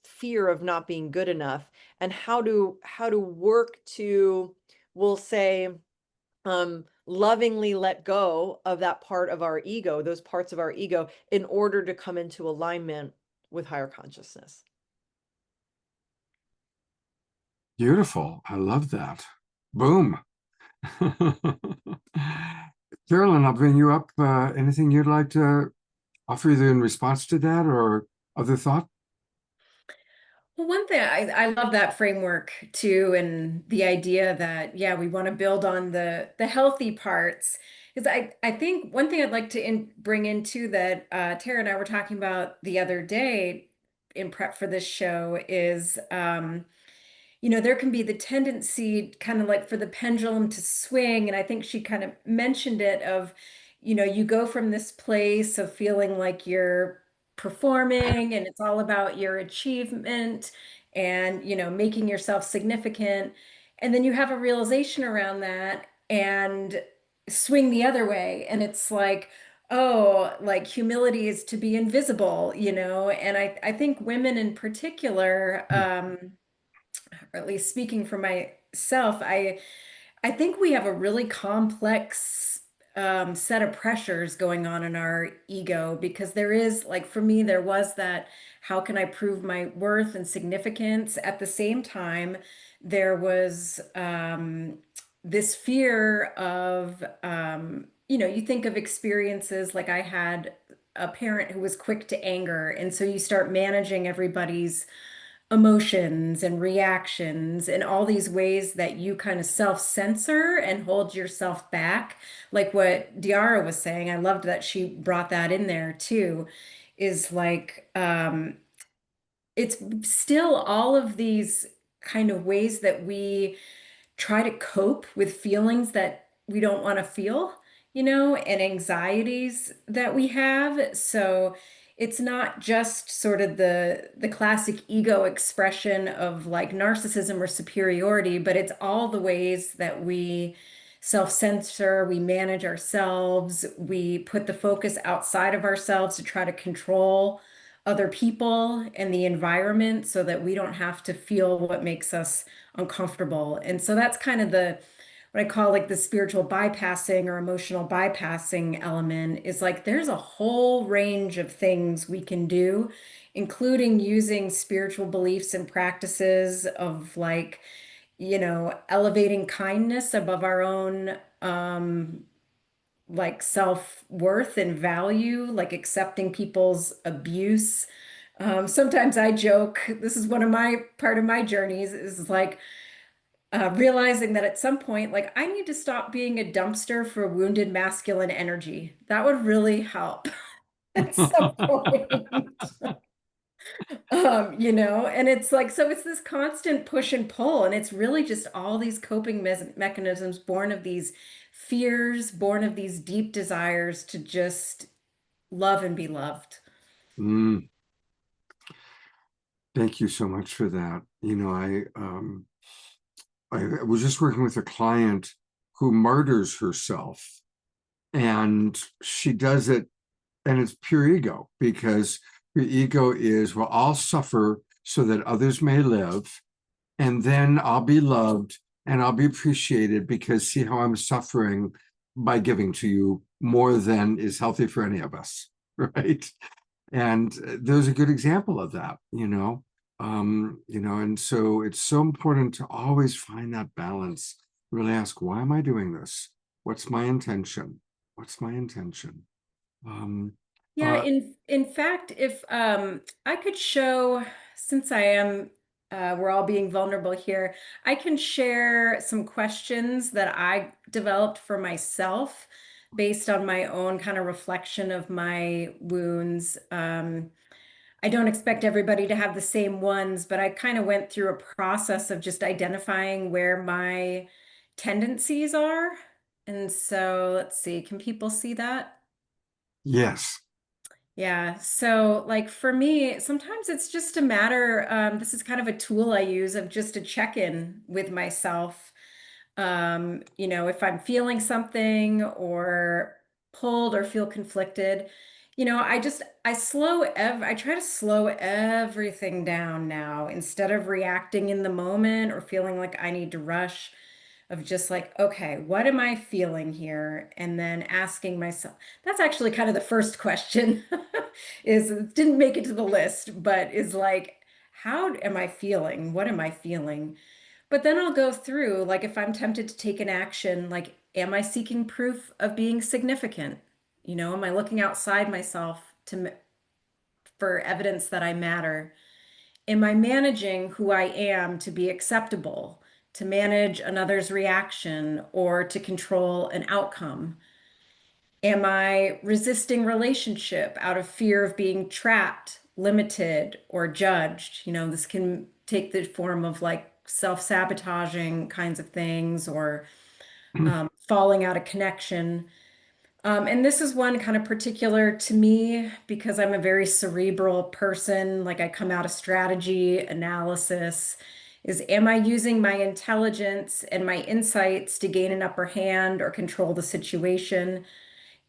S5: fear of not being good enough, and how to work to, we'll say, lovingly let go of that part of our ego, those parts of our ego, in order to come into alignment with higher consciousness.
S2: Beautiful. I love that. Boom. Carolyn, I'll bring you up. Anything you'd like to offer either in response to that or other thought?
S4: Well, one thing I love that framework too, and the idea that, yeah, we want to build on the healthy parts. Because I think one thing I'd like to bring into that Tara and I were talking about the other day in prep for this show is you know, there can be the tendency kind of like for the pendulum to swing. And I think she kind of mentioned it of, you know, you go from this place of feeling like you're performing and it's all about your achievement and, you know, making yourself significant. And then you have a realization around that and swing the other way. And it's like, oh, like humility is to be invisible, you know? And I think women in particular, or at least speaking for myself, I think we have a really complex set of pressures going on in our ego, because there is, like, for me, there was that, how can I prove my worth and significance? At the same time, there was this fear of, you know, you think of experiences like I had a parent who was quick to anger. And so you start managing everybody's emotions and reactions and all these ways that you kind of self-censor and hold yourself back. Like what Diara was saying, I loved that she brought that in there too, is like it's still all of these kind of ways that we try to cope with feelings that we don't want to feel, you know, and anxieties that we have. So it's not just sort of the classic ego expression of like narcissism or superiority, but it's all the ways that we self-censor, we manage ourselves, we put the focus outside of ourselves to try to control other people and the environment so that we don't have to feel what makes us uncomfortable. And so that's kind of the what I call like the spiritual bypassing or emotional bypassing element, is like there's a whole range of things we can do, including using spiritual beliefs and practices of like, you know, elevating kindness above our own like self-worth and value, like accepting people's abuse. Sometimes I joke, this is one of my part of my journeys, is like realizing that at some point, like I need to stop being a dumpster for wounded masculine energy. That would really help at some point. You know, and it's like, so it's this constant push and pull, and it's really just all these coping mechanisms born of these fears, born of these deep desires to just love and be loved.
S2: Mm, thank you so much for that. I was just working with a client who murders herself, and she does it, and it's pure ego, because her ego is, well, I'll suffer so that others may live, and then I'll be loved and I'll be appreciated, because see how I'm suffering by giving to you more than is healthy for any of us, right? And there's a good example of that, and so it's so important to always find that balance. Really ask, why am I doing this? What's my intention? What's my intention?
S4: Yeah,
S2: Uh,
S4: in fact, if I could show, since I am we're all being vulnerable here, I can share some questions that I developed for myself based on my own kind of reflection of my wounds. I don't expect everybody to have the same ones, but I kind of went through a process of just identifying where my tendencies are. And so let's see, can people see that?
S2: yes.
S4: Yeah. So, like for me, sometimes it's just a matter, this is kind of a tool I use of just a check-in with myself. If I'm feeling something or pulled or feel conflicted, I try to slow everything down now instead of reacting in the moment or feeling like I need to rush, of just like, okay, what am I feeling here? And then asking myself, that's actually kind of the first question is, didn't make it to the list, but is like, how am I feeling? What am I feeling? But then I'll go through, like, if I'm tempted to take an action, like, am I seeking proof of being significant? Am I looking outside myself for evidence that I matter? Am I managing who I am to be acceptable, to manage another's reaction, or to control an outcome? Am I resisting relationship out of fear of being trapped, limited, or judged? This can take the form of like self-sabotaging kinds of things, or falling out of connection. And this is one kind of particular to me because I'm a very cerebral person. Like I come out of strategy, analysis, is am I using my intelligence and my insights to gain an upper hand or control the situation?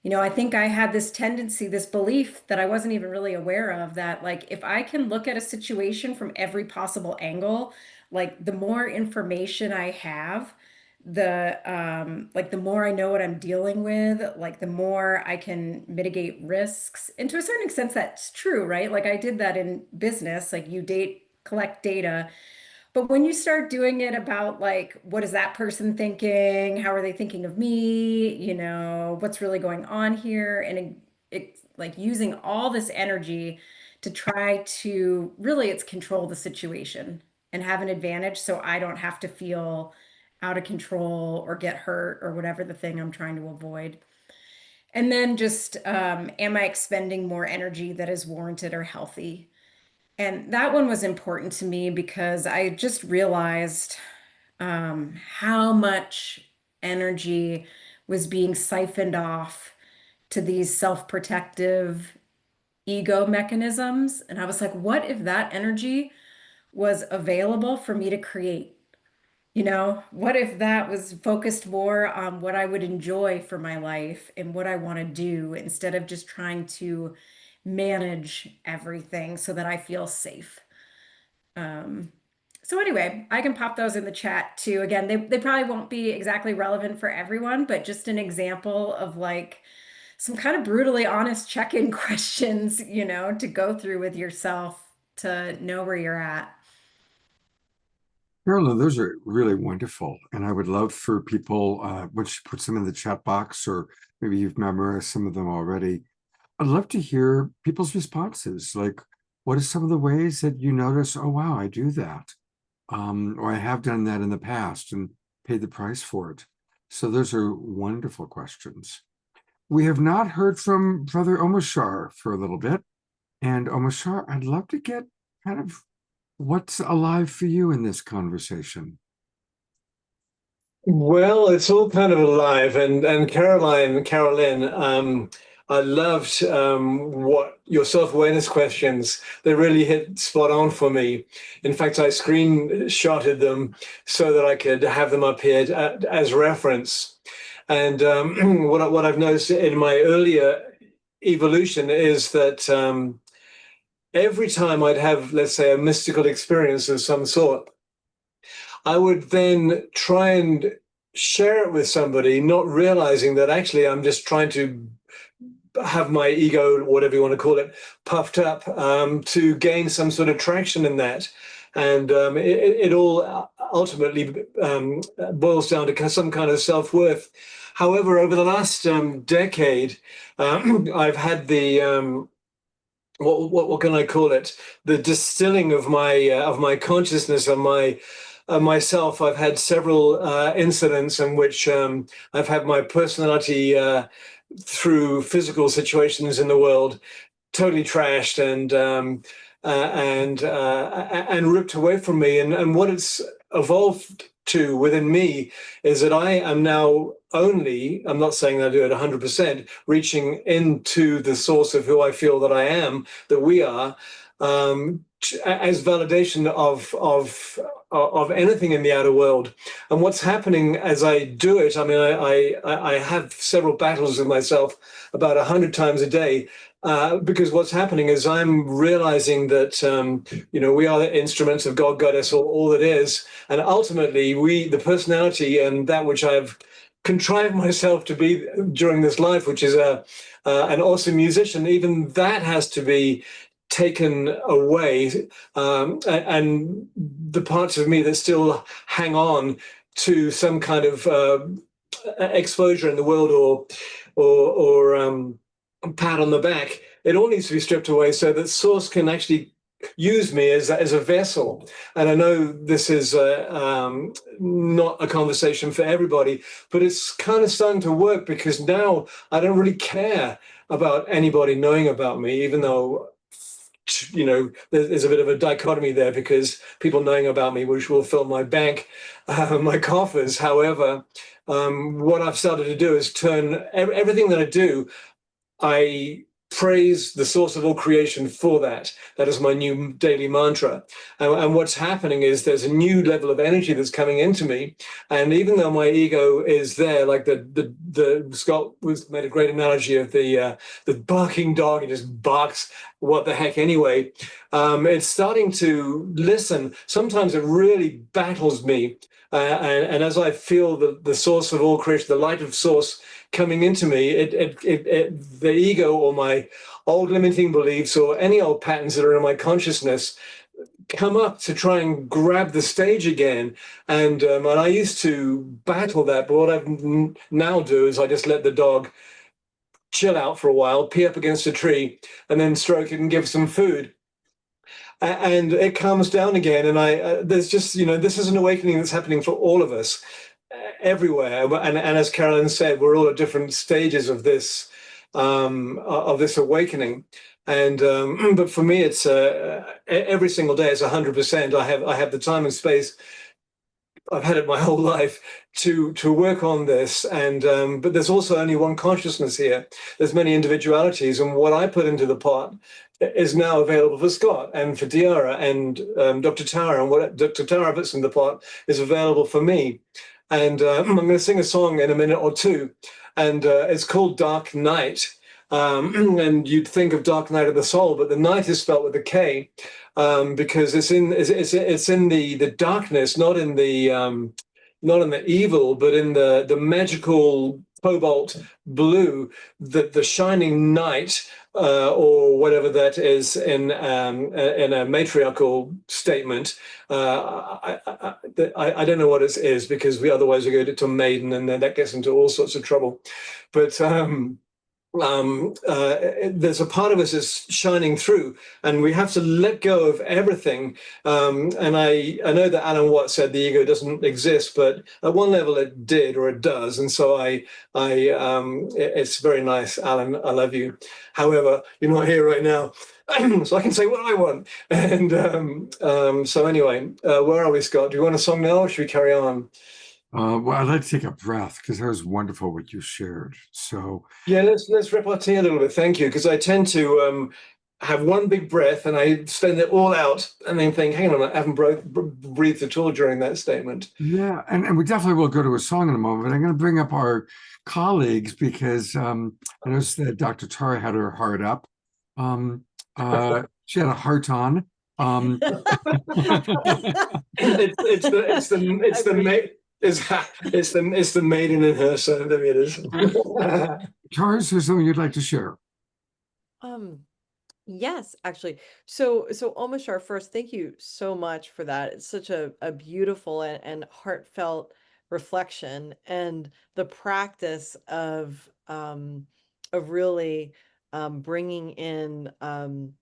S4: I think I had this tendency, this belief that I wasn't even really aware of, that like if I can look at a situation from every possible angle, like the more information I have, the more I know what I'm dealing with, like the more I can mitigate risks. And to a certain extent that's true, right? Like I did that in business, like collect data. But when you start doing it about like, what is that person thinking? How are they thinking of me? What's really going on here? And it's like using all this energy to try to really, it's control the situation and have an advantage so I don't have to feel out of control or get hurt or whatever the thing I'm trying to avoid. And then just, am I expending more energy that is warranted or healthy? And that one was important to me because I just realized how much energy was being siphoned off to these self-protective ego mechanisms. And I was like, what if that energy was available for me to create? What if that was focused more on what I would enjoy for my life and what I want to do instead of just trying to manage everything so that I feel safe? Um, so anyway, I can pop those in the chat too. Again, they probably won't be exactly relevant for everyone, but just an example of like some kind of brutally honest check-in questions, to go through with yourself to know where you're at.
S2: Carolyn, those are really wonderful. And I would love for people, once you put some in the chat box, or maybe you've memorized some of them already, I'd love to hear people's responses. Like, what are some of the ways that you notice, oh, wow, I do that? Or I have done that in the past and paid the price for it. So those are wonderful questions. We have not heard from Brother Omashar for a little bit. And Omashar, I'd love to get kind of what's alive for you in this conversation.
S7: Well, it's all kind of alive, and Carolyn, I loved what your self-awareness questions, they really hit spot on for me. In fact, I screenshotted them so that I could have them up here as reference. And what I've noticed in my earlier evolution is that every time I'd have, let's say, a mystical experience of some sort, I would then try and share it with somebody, not realizing that actually I'm just trying to have my ego, whatever you want to call it, puffed up to gain some sort of traction in that. And it all ultimately boils down to some kind of self-worth. However, over the last decade, I've had the what can I call it? The distilling of my consciousness, of my myself. I've had several incidents in which I've had my personality through physical situations in the world totally trashed and ripped away from me. And what it's evolved to within me is that I am now only, I'm not saying I do it 100%, reaching into the source of who I feel that I am, that we are, as validation of anything in the outer world. And what's happening as I do it, I mean, I have several battles with myself about 100 times a day, because what's happening is I'm realizing that, we are the instruments of God, Goddess, all that is. And ultimately, the personality and that which I've contrived myself to be during this life, which is an awesome musician, even that has to be taken away, and the parts of me that still hang on to some kind of exposure in the world or pat on the back, it all needs to be stripped away so that Source can actually use me as a vessel. And I know this is not a conversation for everybody, but it's kind of starting to work, because now I don't really care about anybody knowing about me, even though there's a bit of a dichotomy there, because people knowing about me, which will fill my bank, my coffers. However, what I've started to do is turn everything that I do, I praise the source of all creation for that. That is my new daily mantra. And what's happening is there's a new level of energy that's coming into me. And even though my ego is there, like the Scott made a great analogy of the barking dog, it just barks, what the heck anyway. It's starting to listen. Sometimes it really battles me. And as I feel the source of all creation, the light of Source coming into me, the ego or my old limiting beliefs or any old patterns that are in my consciousness come up to try and grab the stage again. And I used to battle that, but what I now do is I just let the dog chill out for a while, pee up against a tree, and then stroke it and give some food. And it calms down again. And there's just, this is an awakening that's happening for all of us everywhere. And as Carolyn said, we're all at different stages of this awakening. And but for me, it's every single day, it's 100%. I have the time and space. I've had it my whole life to work on this, and but there's also only one consciousness here. There's many individualities, and what I put into the pot is now available for Scott and for Diara and Dr. Tara, and what Dr. Tara puts in the pot is available for me. And I'm going to sing a song in a minute or two, and it's called Dark Night. And you'd think of Dark Night of the Soul, but the night is spelled with a K, because it's in the darkness, not in the evil, but in the magical cobalt blue, the shining night, or whatever that is in a matriarchal statement. I don't know what it is, because otherwise we go to maiden, and then that gets into all sorts of trouble. But there's a part of us that's shining through, and we have to let go of everything. And I know that Alan Watts said the ego doesn't exist, but at one level it did, or it does. And so it's very nice, Alan. I love you. However, you're not here right now, so I can say what I want. And so anyway, where are we, Scott? Do you want a song now, or should we carry on?
S2: Well, I'd like to take a breath because that was wonderful what you shared. So,
S7: Yeah, let's repartee a little bit. Thank you, because I tend to have one big breath and I spend it all out, and then think, hang on, I haven't breathed at all during that statement.
S2: yeah, and we definitely will go to a song in a moment, but I'm going to bring up our colleagues because I noticed that Dr. Tara had her heart up. She had a heart on.
S7: It's the maiden in her, so there it is.
S2: Tara, is there something you'd like to share?
S5: Yes, actually. So Omashar, first, thank you so much for that. It's such a beautiful and heartfelt reflection, and the practice of really bringing in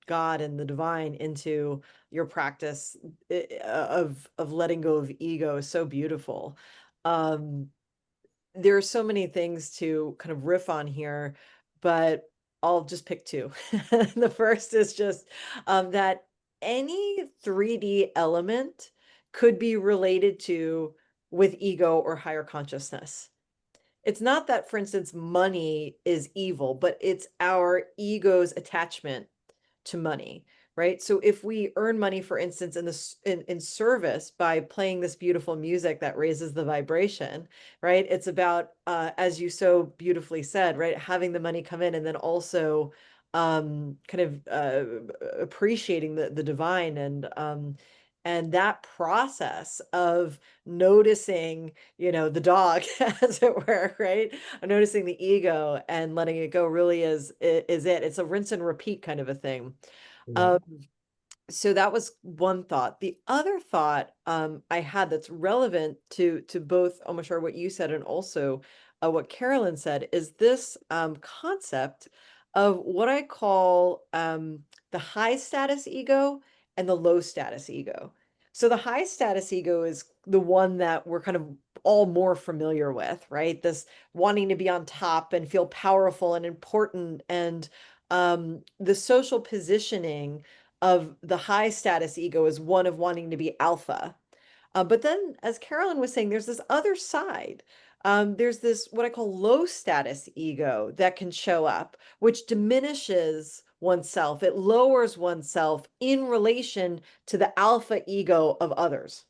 S5: God and the divine into your practice of letting go of ego is so beautiful. Um, there are so many things to kind of riff on here, but I'll just pick two. The first is just that any 3D element could be related to with ego or higher consciousness. It's not that, for instance, money is evil, but it's our ego's attachment to money, right? So if we earn money, for instance, in service by playing this beautiful music that raises the vibration, right? It's about, as you so beautifully said, right, having the money come in, and then also kind of appreciating the divine, and that process of noticing, the dog, as it were, right? Noticing the ego and letting it go really is it. It's a rinse and repeat kind of a thing. Um, so that was one thought. The other thought I had that's relevant to both, Omashar, what you said and also what Carolyn said, is this concept of what I call the high status ego and the low status ego. So the high status ego is the one that we're kind of all more familiar with, right? This wanting to be on top and feel powerful and important, and the social positioning of the high status ego is one of wanting to be alpha. But then, as Carolyn was saying, there's this other side. There's this, what I call low status ego, that can show up, which diminishes oneself. It lowers oneself in relation to the alpha ego of others.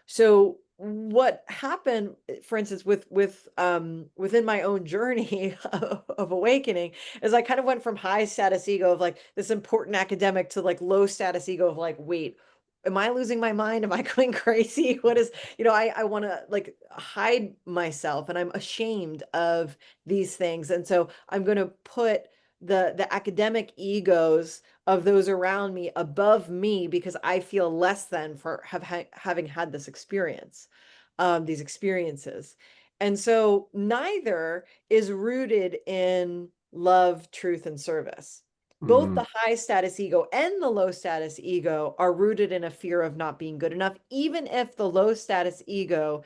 S5: So what happened, for instance, within my own journey of awakening, is I kind of went from high status ego of like this important academic to like low status ego of like, wait, am I losing my mind? Am I going crazy? What is, I want to like hide myself, and I'm ashamed of these things. And so I'm going to put the academic egos of those around me above me, because I feel less than for having had this experience, these experiences. And so neither is rooted in love, truth, and service. Both the high status ego and the low status ego are rooted in a fear of not being good enough, even if the low status ego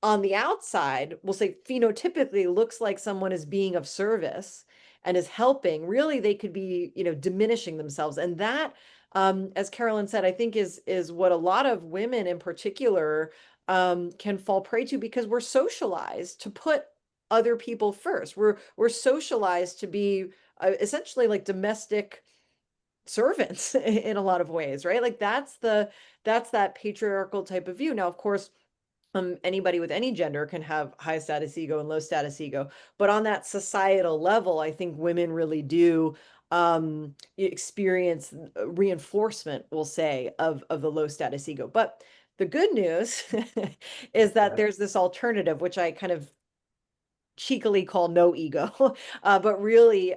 S5: on the outside, we'll say phenotypically looks like someone is being of service and is helping. Really, they could be, diminishing themselves. And that, as Carolyn said, I think is what a lot of women in particular can fall prey to, because we're socialized to put other people first. We're socialized to be essentially like domestic servants in a lot of ways, right? Like that's that patriarchal type of view. Now, of course, anybody with any gender can have high status ego and low status ego, but on that societal level, I think women really do experience reinforcement, we'll say, of the low status ego. But the good news is that there's this alternative, which I kind of cheekily call no ego, but really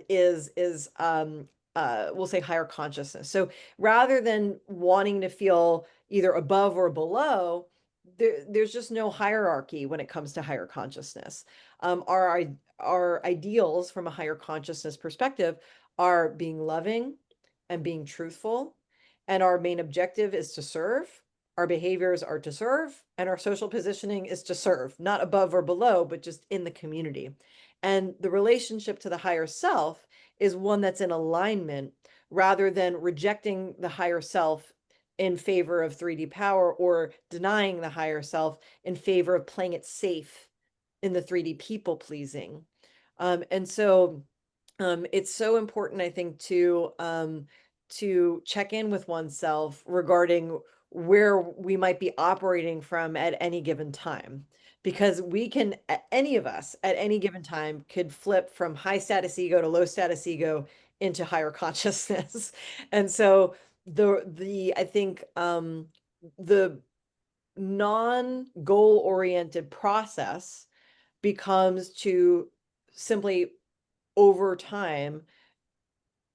S5: is we'll say higher consciousness. So rather than wanting to feel either above or below, there's just no hierarchy when it comes to higher consciousness. Our ideals from a higher consciousness perspective are being loving and being truthful, and our main objective is to serve. Our behaviors are to serve, and our social positioning is to serve, not above or below, but just in the community. And the relationship to the higher self is one that's in alignment, rather than rejecting the higher self in favor of 3D power, or denying the higher self in favor of playing it safe in the 3D people pleasing. And so it's so important, I think, to check in with oneself regarding where we might be operating from at any given time. Because we can, any of us at any given time could flip from high status ego to low status ego into higher consciousness. And so I think the non-goal oriented process becomes to simply over time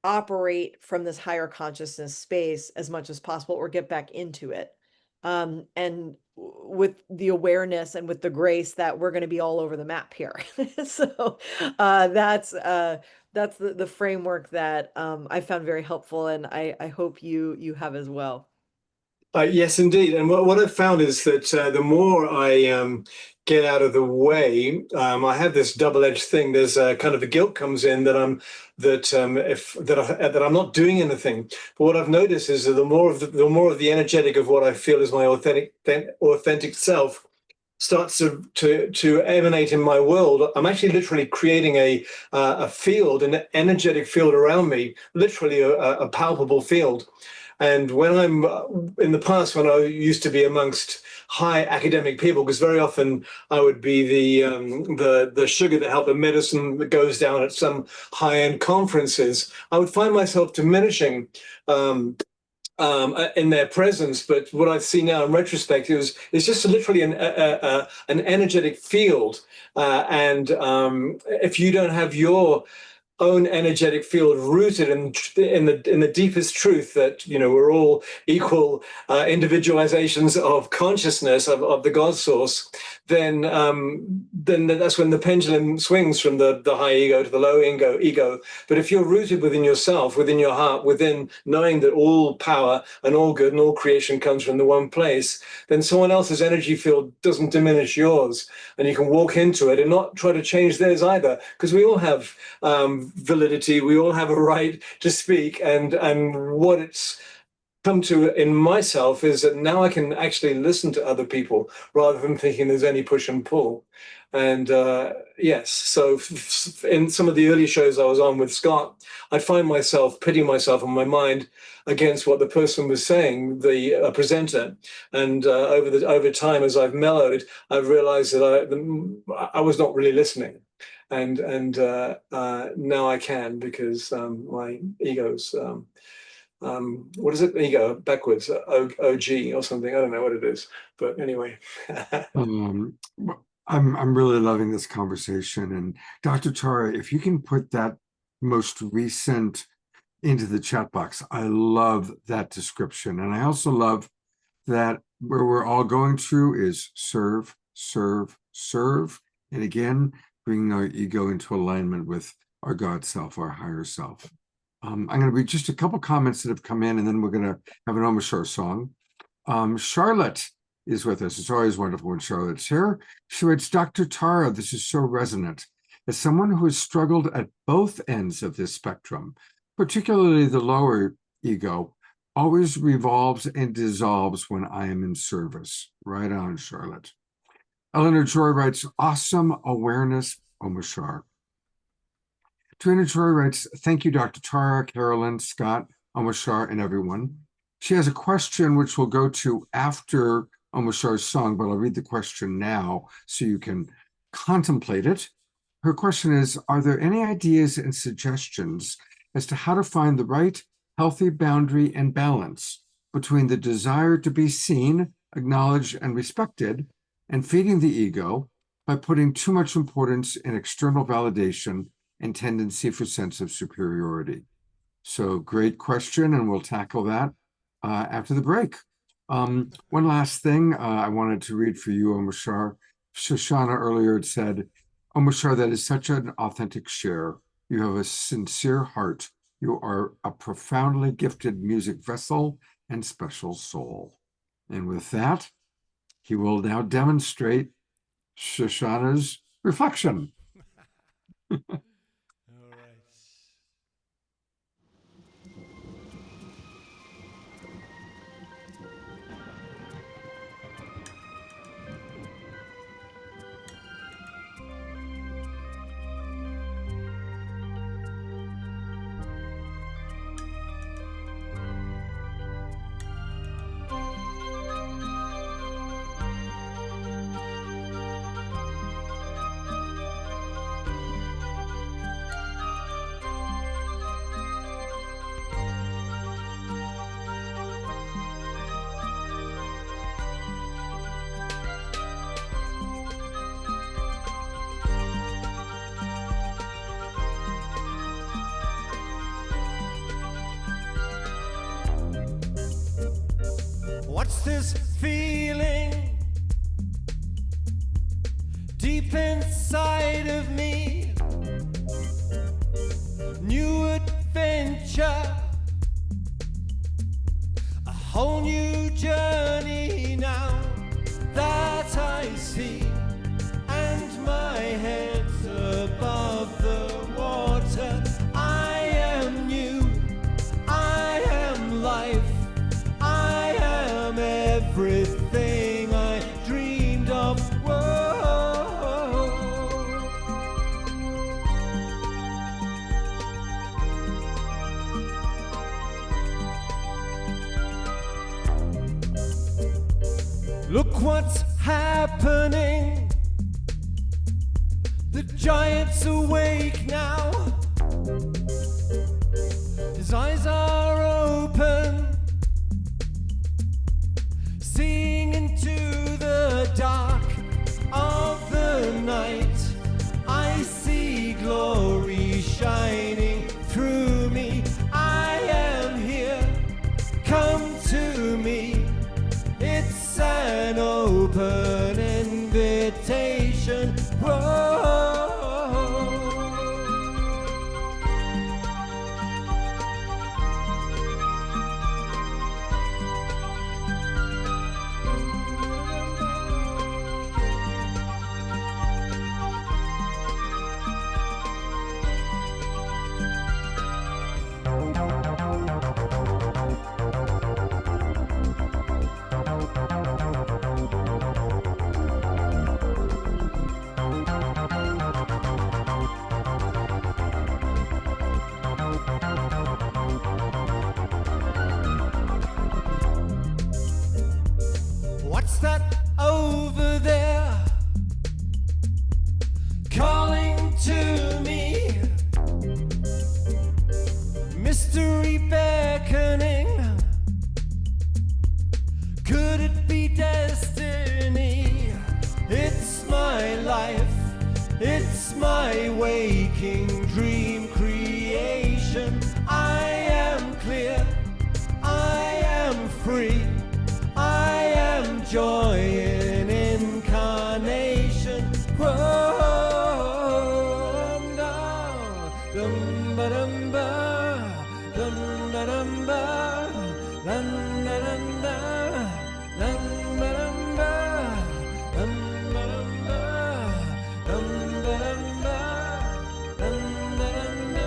S5: operate from this higher consciousness space as much as possible, or get back into it. And with the awareness and with the grace that we're going to be all over the map here. So that's the framework that I found very helpful, and I hope you have as well.
S7: Yes, indeed. And what I've found is that the more I get out of the way, I have this double-edged thing. There's a kind of a guilt comes in that I'm not doing anything. But what I've noticed is that the more of the energetic of what I feel is my authentic self starts to emanate in my world, I'm actually literally creating a field, an energetic field around me, literally a palpable field. And when I'm in the past, when I used to be amongst high academic people, because very often I would be the sugar that helped the medicine that goes down at some high-end conferences, I would find myself diminishing in their presence. But what I see now in retrospect is just literally an energetic field. And if you don't have your own energetic field rooted in the deepest truth that, you know, we're all equal individualizations of consciousness of the God source, then that's when the pendulum swings from the high ego to the low ego. But if you're rooted within yourself, within your heart, within knowing that all power and all good and all creation comes from the one place, then someone else's energy field doesn't diminish yours, and you can walk into it and not try to change theirs either, because we all have validity, we all have a right to speak, and what it's come to in myself is that now I can actually listen to other people rather than thinking there's any push and pull. And yes, so in some of the early shows I was on with Scott, I'd find myself pitting myself in my mind against what the person was saying, the presenter. And over time, as I've mellowed, I've realized that I was not really listening. And now I can, because my ego's what is it? Ego backwards, OG or something. I don't know what it is, but anyway.
S2: I'm really loving this conversation. And Dr. Tara, if you can put that most recent into the chat box, I love that description. And I also love that where we're all going through is serve, serve, serve. And again, bringing our ego into alignment with our God self, our higher self. I'm going to read just a couple comments that have come in, and then we're going to have an Omashar song. Charlotte is with us. It's always wonderful when Charlotte's here. She writes, Dr. Tara, this is so resonant. As someone who has struggled at both ends of this spectrum, particularly the lower ego, always revolves and dissolves when I am in service. Right on, Charlotte. Eleanor Joy writes, awesome awareness, Omashar. Trina Joy writes, thank you, Dr. Tara, Carolyn, Scott, Omashar, and everyone. She has a question which we'll go to after Omashar's song, but I'll read the question now so you can contemplate it. Her question is, are there any ideas and suggestions as to how to find the right healthy boundary and balance between the desire to be seen, acknowledged, and respected, and feeding the ego by putting too much importance in external validation and tendency for sense of superiority? So great question, and we'll tackle that after the break. One last thing I wanted to read for you, Omashar. Shoshana earlier had said, Omashar, that is such an authentic share. You have a sincere heart. You are a profoundly gifted music vessel and special soul. And with that, he will now demonstrate Shoshana's reflection.
S8: What's this feeling deep inside of me? New adventure, a whole new journey now that I see, and my head's above the water. I am new, I am life, I am everything I dreamed of. Whoa. Look what's happening. The giant's awake now. His eyes are open, seeing into the dark of the night. I see glory shining through me. I am here, come to me. It's an open invitation. Whoa. What's that over there calling to me? Mystery beckoning. Could it be destiny? It's my life, it's my waking dream creation. I am clear, I am free, I am joy in incarnation. Whoa, dum ba dum ba, dum da dum ba, dum da dum ba, dum ba dum ba, dum ba dum ba, dum ba dum ba, dum da dum ba.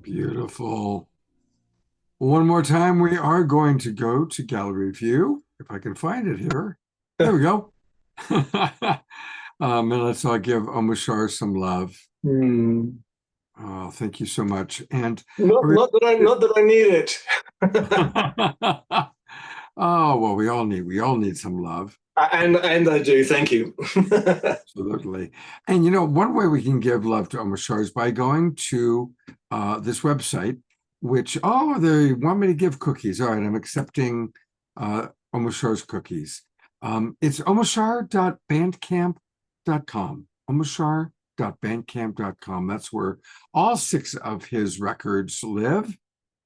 S2: Beautiful. One more time, we are going to go to gallery view, if I can find it here. There we go. And let's all give Omashar some love. Oh, thank you so much. And
S7: not that I need it.
S2: oh, well, we all need some love.
S7: And I do. Thank you.
S2: Absolutely. And you know, one way we can give love to Omashar is by going to this website, which, they want me to give cookies. All right, I'm accepting Omashar's cookies. It's omashar.bandcamp.com. Omashar.bandcamp.com. That's where all 6 of his records live.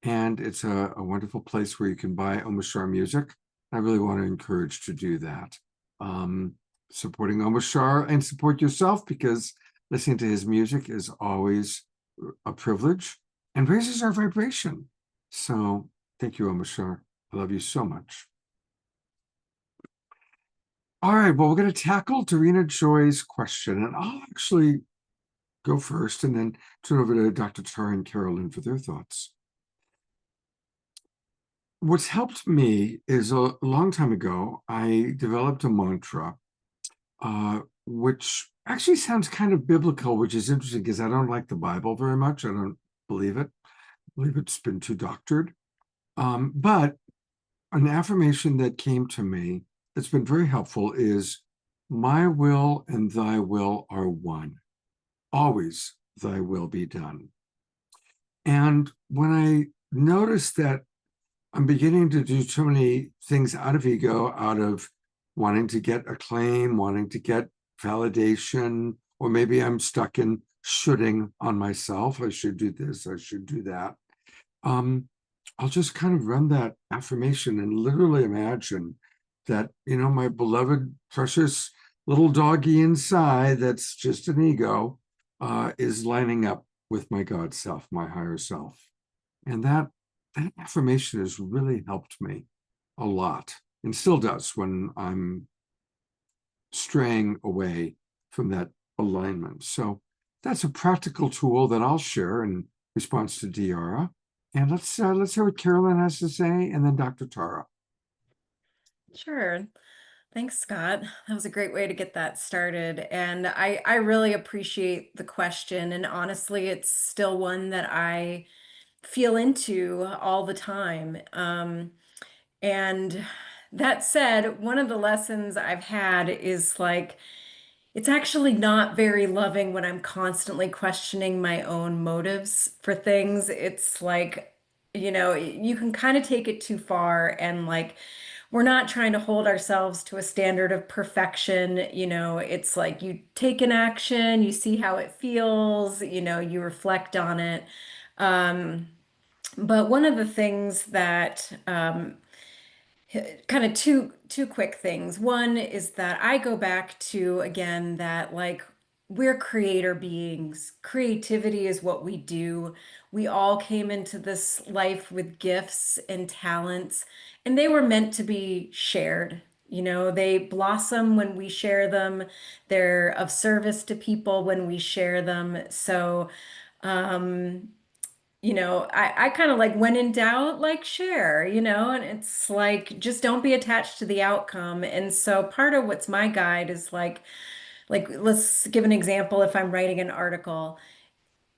S2: And it's a wonderful place where you can buy Omashar music. I really want to encourage to do that. Supporting Omashar and support yourself, because listening to his music is always a privilege and raises our vibration. So Thank you, Omashar. I love you so much. All right, well, we're going to tackle Darina Joy's question, and I'll actually go first and then turn over to Dr. Tara and Carolyn for their thoughts. What's helped me is a long time ago, I developed a mantra, which actually sounds kind of biblical, which is interesting because I don't like the Bible very much. I don't believe it. I believe it's been too doctored. But an affirmation that came to me that's been very helpful is, my will and thy will are one. Always thy will be done. And when I noticed that I'm beginning to do too many things out of ego, out of wanting to get acclaim, wanting to get validation, or maybe I'm stuck in shoulding on myself. I should do this, I should do that. I'll just kind of run that affirmation and literally imagine that, my beloved, precious little doggy inside that's just an ego is lining up with my God self, my higher self. And that affirmation has really helped me a lot, and still does when I'm straying away from that alignment. So that's a practical tool that I'll share in response to Diara. And let's hear what Carolyn has to say, and then Dr. Tara.
S4: Sure. Thanks, Scott. That was a great way to get that started. And I really appreciate the question. And honestly, it's still one that I feel into all the time. And that said, one of the lessons I've had is like, it's actually not very loving when I'm constantly questioning my own motives for things. It's like, you can kind of take it too far, and like, we're not trying to hold ourselves to a standard of perfection. It's like you take an action, you see how it feels, you reflect on it. But one of the things that kind of two quick things. One is that I go back to, again, that like, we're creator beings. Creativity is what we do. We all came into this life with gifts and talents, and they were meant to be shared. They blossom when we share them. They're of service to people when we share them. So, I kind of like, when in doubt, like, share, and it's like, just don't be attached to the outcome. And so part of what's my guide is like, let's give an example. If I'm writing an article,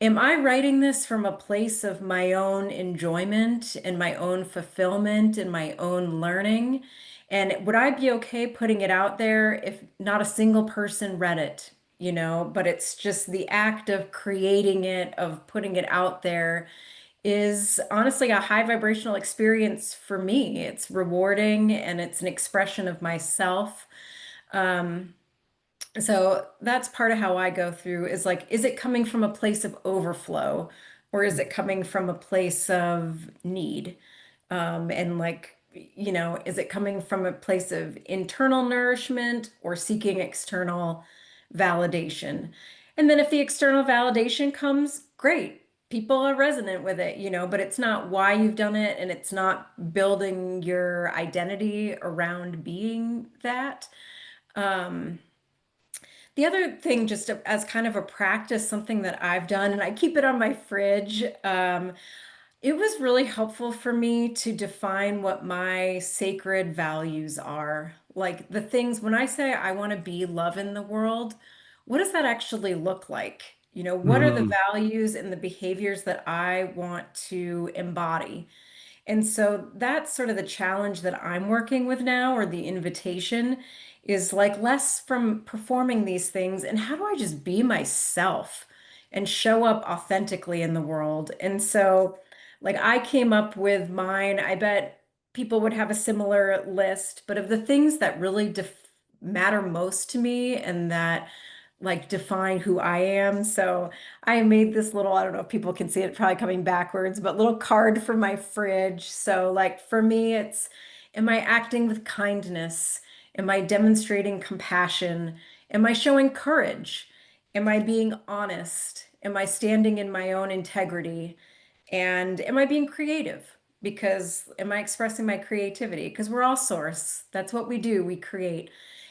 S4: am I writing this from a place of my own enjoyment and my own fulfillment and my own learning? And would I be okay putting it out there if not a single person read it? But it's just the act of creating it, of putting it out there, is honestly a high vibrational experience for me. It's rewarding and it's an expression of myself. So that's part of how I go through, is like, is it coming from a place of overflow, or is it coming from a place of need? And like, is it coming from a place of internal nourishment or seeking external validation? And then if the external validation comes, great. People are resonant with it, but it's not why you've done it, and it's not building your identity around being that. The other thing, just as kind of a practice, something that I've done, and I keep it on my fridge, it was really helpful for me to define what my sacred values are. Like, the things, when I say I want to be love in the world, what does that actually look like? What are the values and the behaviors that I want to embody? And so that's sort of the challenge that I'm working with now, or the invitation, is like, less from performing these things, and how do I just be myself and show up authentically in the world? And so, like, I came up with mine. I bet people would have a similar list, but of the things that really matter most to me and that like define who I am. So I made this little, I don't know if people can see it, probably coming backwards, but little card for my fridge. So like, for me, it's, am I acting with kindness? Am I demonstrating compassion? Am I showing courage? Am I being honest? Am I standing in my own integrity? And am I being creative? because am I expressing my creativity? Because we're all source. That's what we do, we create.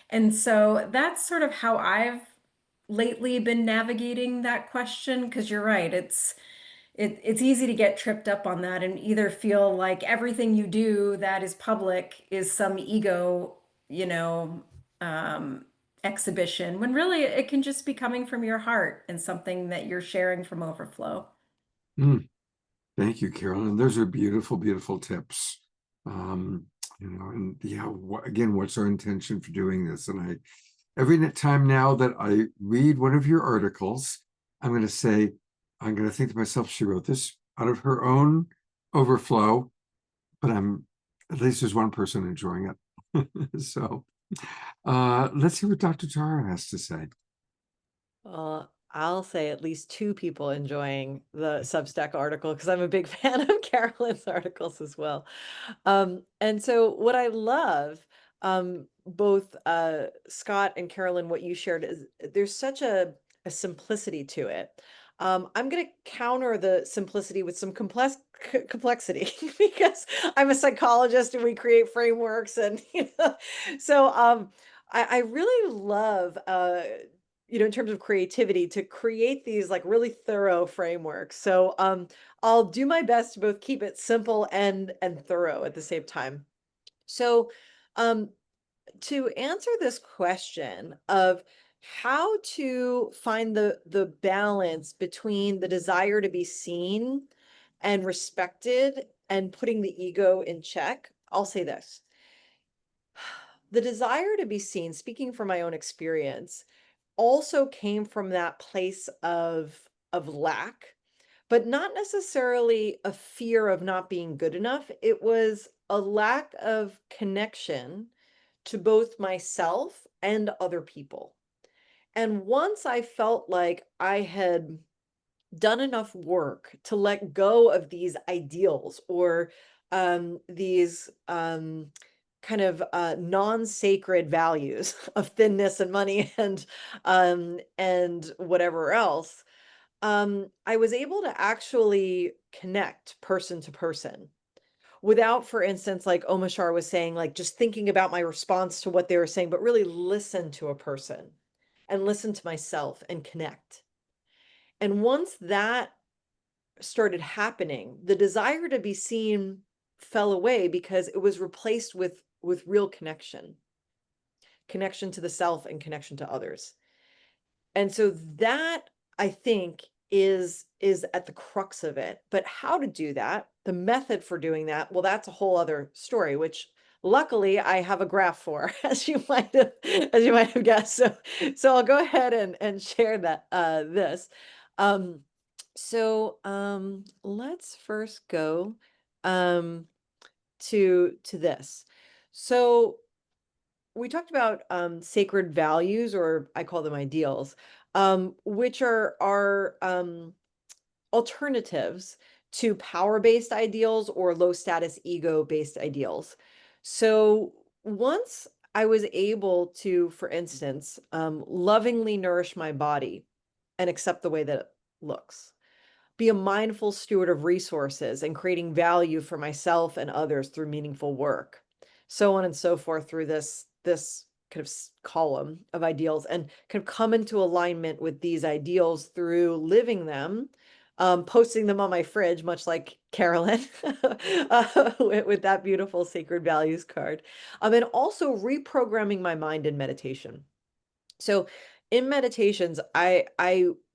S4: And so that's sort of how I've lately been navigating that question, because you're right, it's easy to get tripped up on that and either feel like everything you do that is public is some ego, you know, exhibition, when really it can just be coming from your heart and something that you're sharing from overflow.
S2: Mm, thank you, Carolyn. Those are beautiful, beautiful tips. And yeah, again, what's our intention for doing this? And every time now that I read one of your articles, I'm going to think to myself, she wrote this out of her own overflow, but at least there's one person enjoying it. So let's see what Dr. Tara has to say.
S5: I'll say at least 2 people enjoying the Substack article, because I'm a big fan of Carolyn's articles as well. And so what I love, both Scott and Carolyn, what you shared is there's such a simplicity to it. I'm going to counter the simplicity with some complexity because I'm a psychologist and we create frameworks, and so I really love in terms of creativity, to create these like really thorough frameworks. So I'll do my best to both keep it simple and thorough at the same time. So to answer this question of how to find the balance between the desire to be seen and respected and putting the ego in check, I'll say this. The desire to be seen, speaking from my own experience, also came from that place of lack, but not necessarily a fear of not being good enough. It was a lack of connection to both myself and other people. And once I felt like I had done enough work to let go of these ideals or these kind of non-sacred values of thinness and money and whatever else, I was able to actually connect person to person without, for instance, like Omashar was saying, like just thinking about my response to what they were saying, but really listen to a person and listen to myself and connect. And once that started happening, the desire to be seen fell away because it was replaced with real connection to the self and connection to others. And so that, I think, is at the crux of it. But how to do that, the method for doing that, well, that's a whole other story, which luckily I have a graph for, as you might have guessed. So I'll go ahead and share that So let's first go to this. So we talked about sacred values, or I call them ideals, which are alternatives to power-based ideals or low-status ego-based ideals. So once I was able to, for instance, lovingly nourish my body and accept the way that it looks, be a mindful steward of resources and creating value for myself and others through meaningful work, so on and so forth through this kind of column of ideals, and kind of come into alignment with these ideals through living them, posting them on my fridge, much like Carolyn, with that beautiful sacred values card, and also reprogramming my mind in meditation. So in meditations, I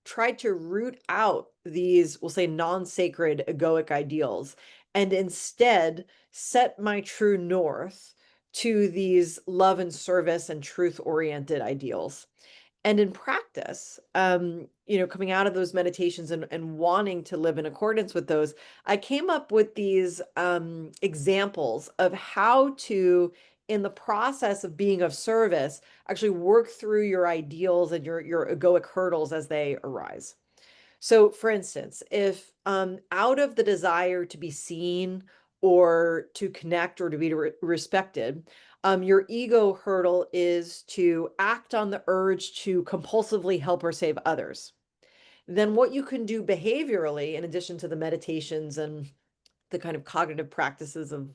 S5: tried to root out these, we'll say, non-sacred egoic ideals, and instead set my true north to these love and service and truth-oriented ideals. And in practice, coming out of those meditations and wanting to live in accordance with those, I came up with these examples of how to, in the process of being of service, actually work through your ideals and your egoic hurdles as they arise. So for instance, if out of the desire to be seen or to connect or to be respected, your ego hurdle is to act on the urge to compulsively help or save others, then what you can do behaviorally, in addition to the meditations and the kind of cognitive practices of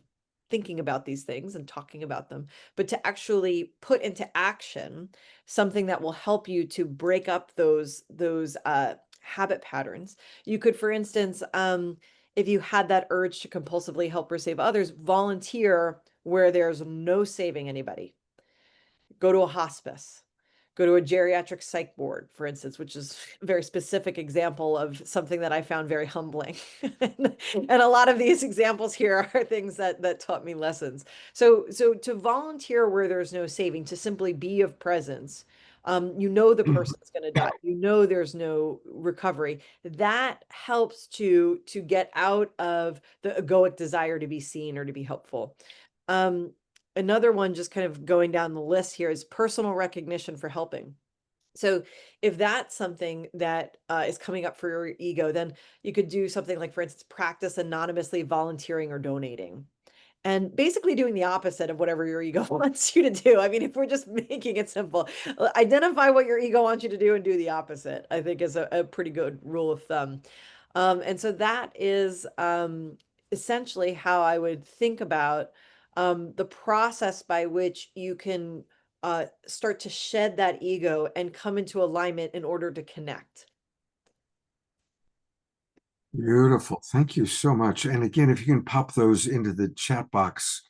S5: thinking about these things and talking about them, but to actually put into action something that will help you to break up those habit patterns. You could, for instance, if you had that urge to compulsively help or save others, volunteer where there's no saving anybody. Go to a hospice. Go to a geriatric psych ward, for instance, which is a very specific example of something that I found very humbling. And a lot of these examples here are things that taught me lessons. So to volunteer where there's no saving, to simply be of presence, you know the person's going to die. You know there's no recovery. That helps to get out of the egoic desire to be seen or to be helpful. Another one, just kind of going down the list here, is personal recognition for helping. So if that's something that is coming up for your ego, then you could do something like, for instance, practice anonymously volunteering or donating. And basically doing the opposite of whatever your ego wants you to do. I mean, if we're just making it simple, identify what your ego wants you to do and do the opposite, I think is a pretty good rule of thumb. And so that is essentially how I would think about the process by which you can start to shed that ego and come into alignment in order to connect.
S2: Beautiful. Thank you so much. And again, if you can pop those into the chat box,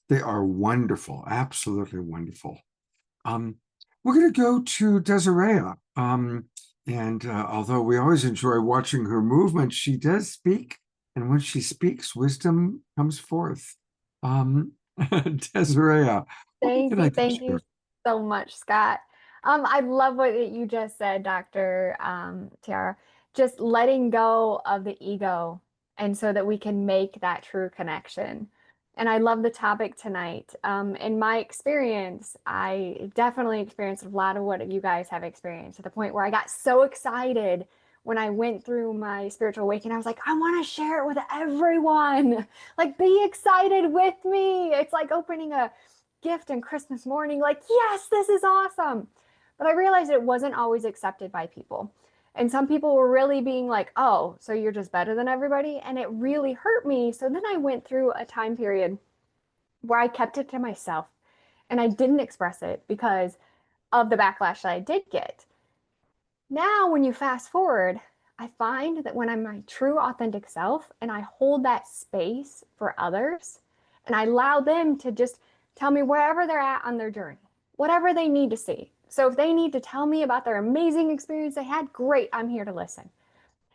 S2: they are wonderful. Absolutely wonderful. We're going to go to Desiree. And although we always enjoy watching her movement, she does speak. And when she speaks, wisdom comes forth. Desiree.
S9: Thank you so much, Scott. I love what you just said, Dr. Tiara. Just letting go of the ego, and so that we can make that true connection. And I love the topic tonight. In my experience, I definitely experienced a lot of what you guys have experienced, to the point where I got so excited when I went through my spiritual awakening. I was like, I want to share it with everyone. Like, be excited with me. It's like opening a gift on Christmas morning. Like, yes, this is awesome. But I realized it wasn't always accepted by people. And some people were really being like, oh, so you're just better than everybody? And it really hurt me. So then I went through a time period where I kept it to myself and I didn't express it because of the backlash that I did get. Now, when you fast forward, I find that when I'm my true authentic self and I hold that space for others and I allow them to just tell me wherever they're at on their journey, whatever they need to see. So if they need to tell me about their amazing experience they had, great, I'm here to listen.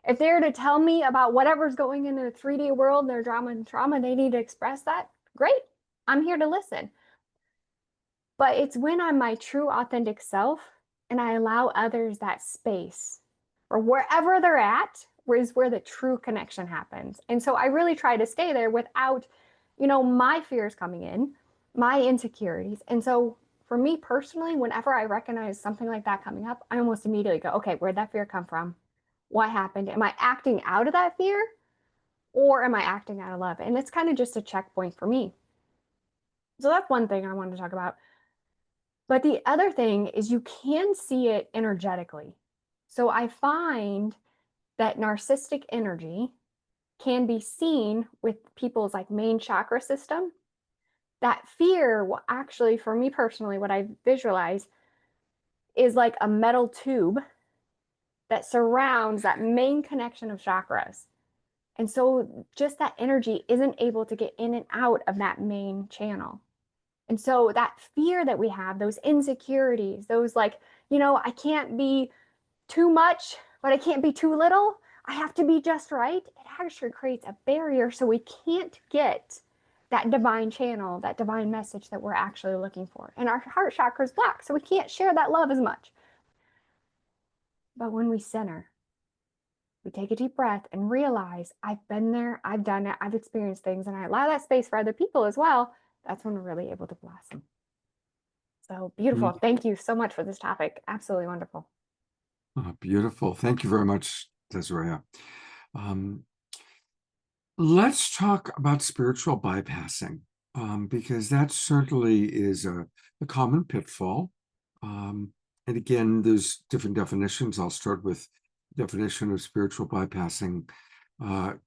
S9: If they're to tell me about whatever's going in their 3D world, their drama and trauma, they need to express that, great, I'm here to listen. But it's when I'm my true authentic self and I allow others that space, or wherever they're at, is where the true connection happens. And so I really try to stay there without, my fears coming in, my insecurities. And so for me personally, whenever I recognize something like that coming up, I almost immediately go, okay, where'd that fear come from? What happened? Am I acting out of that fear, or am I acting out of love? And it's kind of just a checkpoint for me. So that's one thing I wanted to talk about. But the other thing is you can see it energetically. So I find that narcissistic energy can be seen with people's main chakra system. That fear will actually, for me personally, what I visualize is like a metal tube that surrounds that main connection of chakras. And so just that energy isn't able to get in and out of that main channel. And so that fear that we have, those insecurities, those I can't be too much, but I can't be too little. I have to be just right. It actually creates a barrier, so we can't get that divine channel, that divine message that we're actually looking for. And our heart chakra is blocked, so we can't share that love as much. But when we center, we take a deep breath and realize, I've been there, I've done it, I've experienced things, and I allow that space for other people as well, that's when we're really able to blossom. So beautiful. Thank you so much for this topic. Absolutely wonderful.
S2: Oh, beautiful. Thank you very much, Desiree. Let's talk about spiritual bypassing, because that certainly is a common pitfall. And again, there's different definitions. I'll start with definition of spiritual bypassing.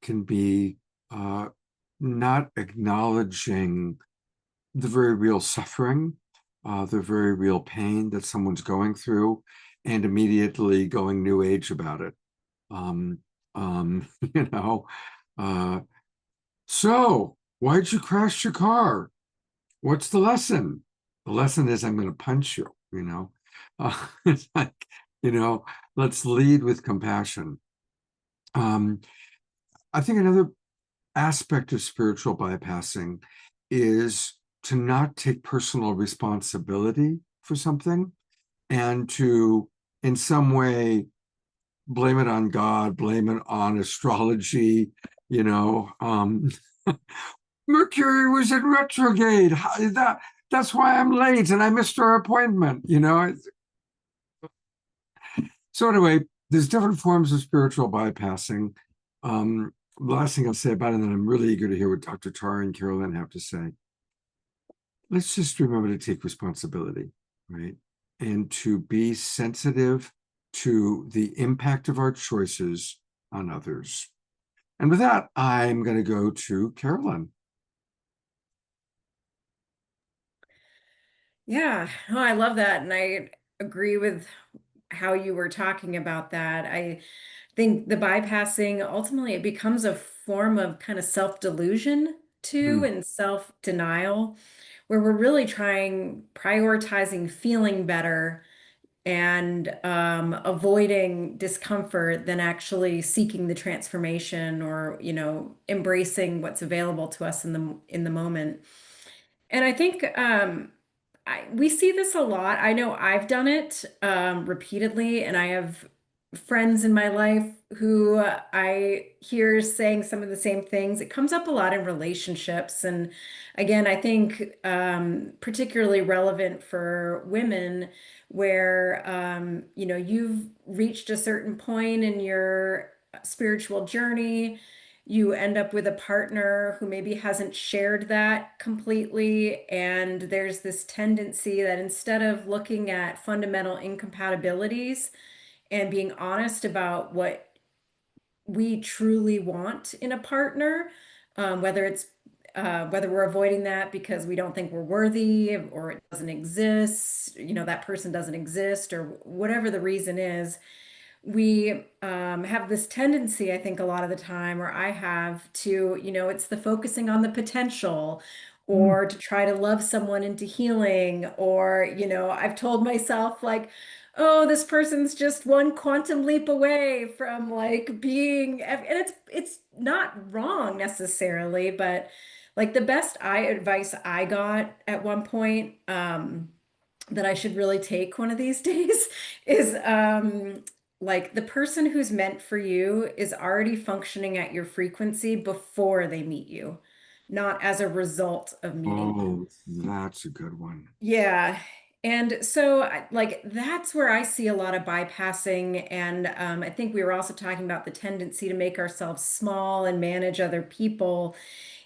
S2: Can be not acknowledging the very real suffering, the very real pain that someone's going through, and immediately going New Age about it. You know, so why'd you crash your car? What's the lesson? The lesson is I'm going to punch you, you know. It's like, you know, let's lead with compassion. I think another aspect of spiritual bypassing is to not take personal responsibility for something and to, in some way, blame it on God, blame it on astrology, you know. Mercury was in retrograde. That's why I'm late and I missed our appointment, you know. So anyway, there's different forms of spiritual bypassing. The last thing I'll say about it, and then I'm really eager to hear what Dr. Tara and Carolyn have to say. Let's just remember to take responsibility, right? And to be sensitive to the impact of our choices on others. And with that, I'm going to go to Carolyn.
S4: Yeah, no, I love that. And I agree with how you were talking about that. I think the bypassing, ultimately, it becomes a form of kind of self-delusion too, and self-denial, where we're really prioritizing feeling better and avoiding discomfort than actually seeking the transformation or, you know, embracing what's available to us in the moment. And I think we see this a lot. I know I've done it repeatedly, and I have friends in my life who I hear saying some of the same things. It comes up a lot in relationships. And again, I think particularly relevant for women where, you know, you've reached a certain point in your spiritual journey. You end up with a partner who maybe hasn't shared that completely. And there's this tendency that instead of looking at fundamental incompatibilities and being honest about what we truly want in a partner, whether we're avoiding that because we don't think we're worthy or it doesn't exist, you know, that person doesn't exist, or whatever the reason is, we have this tendency, I think, a lot of the time, or I have to, you know, it's the focusing on the potential or to try to love someone into healing. Or, you know, I've told myself, like, oh, this person's just one quantum leap away from like being, and it's not wrong necessarily, but like the best advice I got at one point, that I should really take one of these days is like the person who's meant for you is already functioning at your frequency before they meet you, not as a result of meeting you.
S2: Oh, that's a good one.
S4: Yeah. And so like that's where I see a lot of bypassing. And I think we were also talking about the tendency to make ourselves small and manage other people.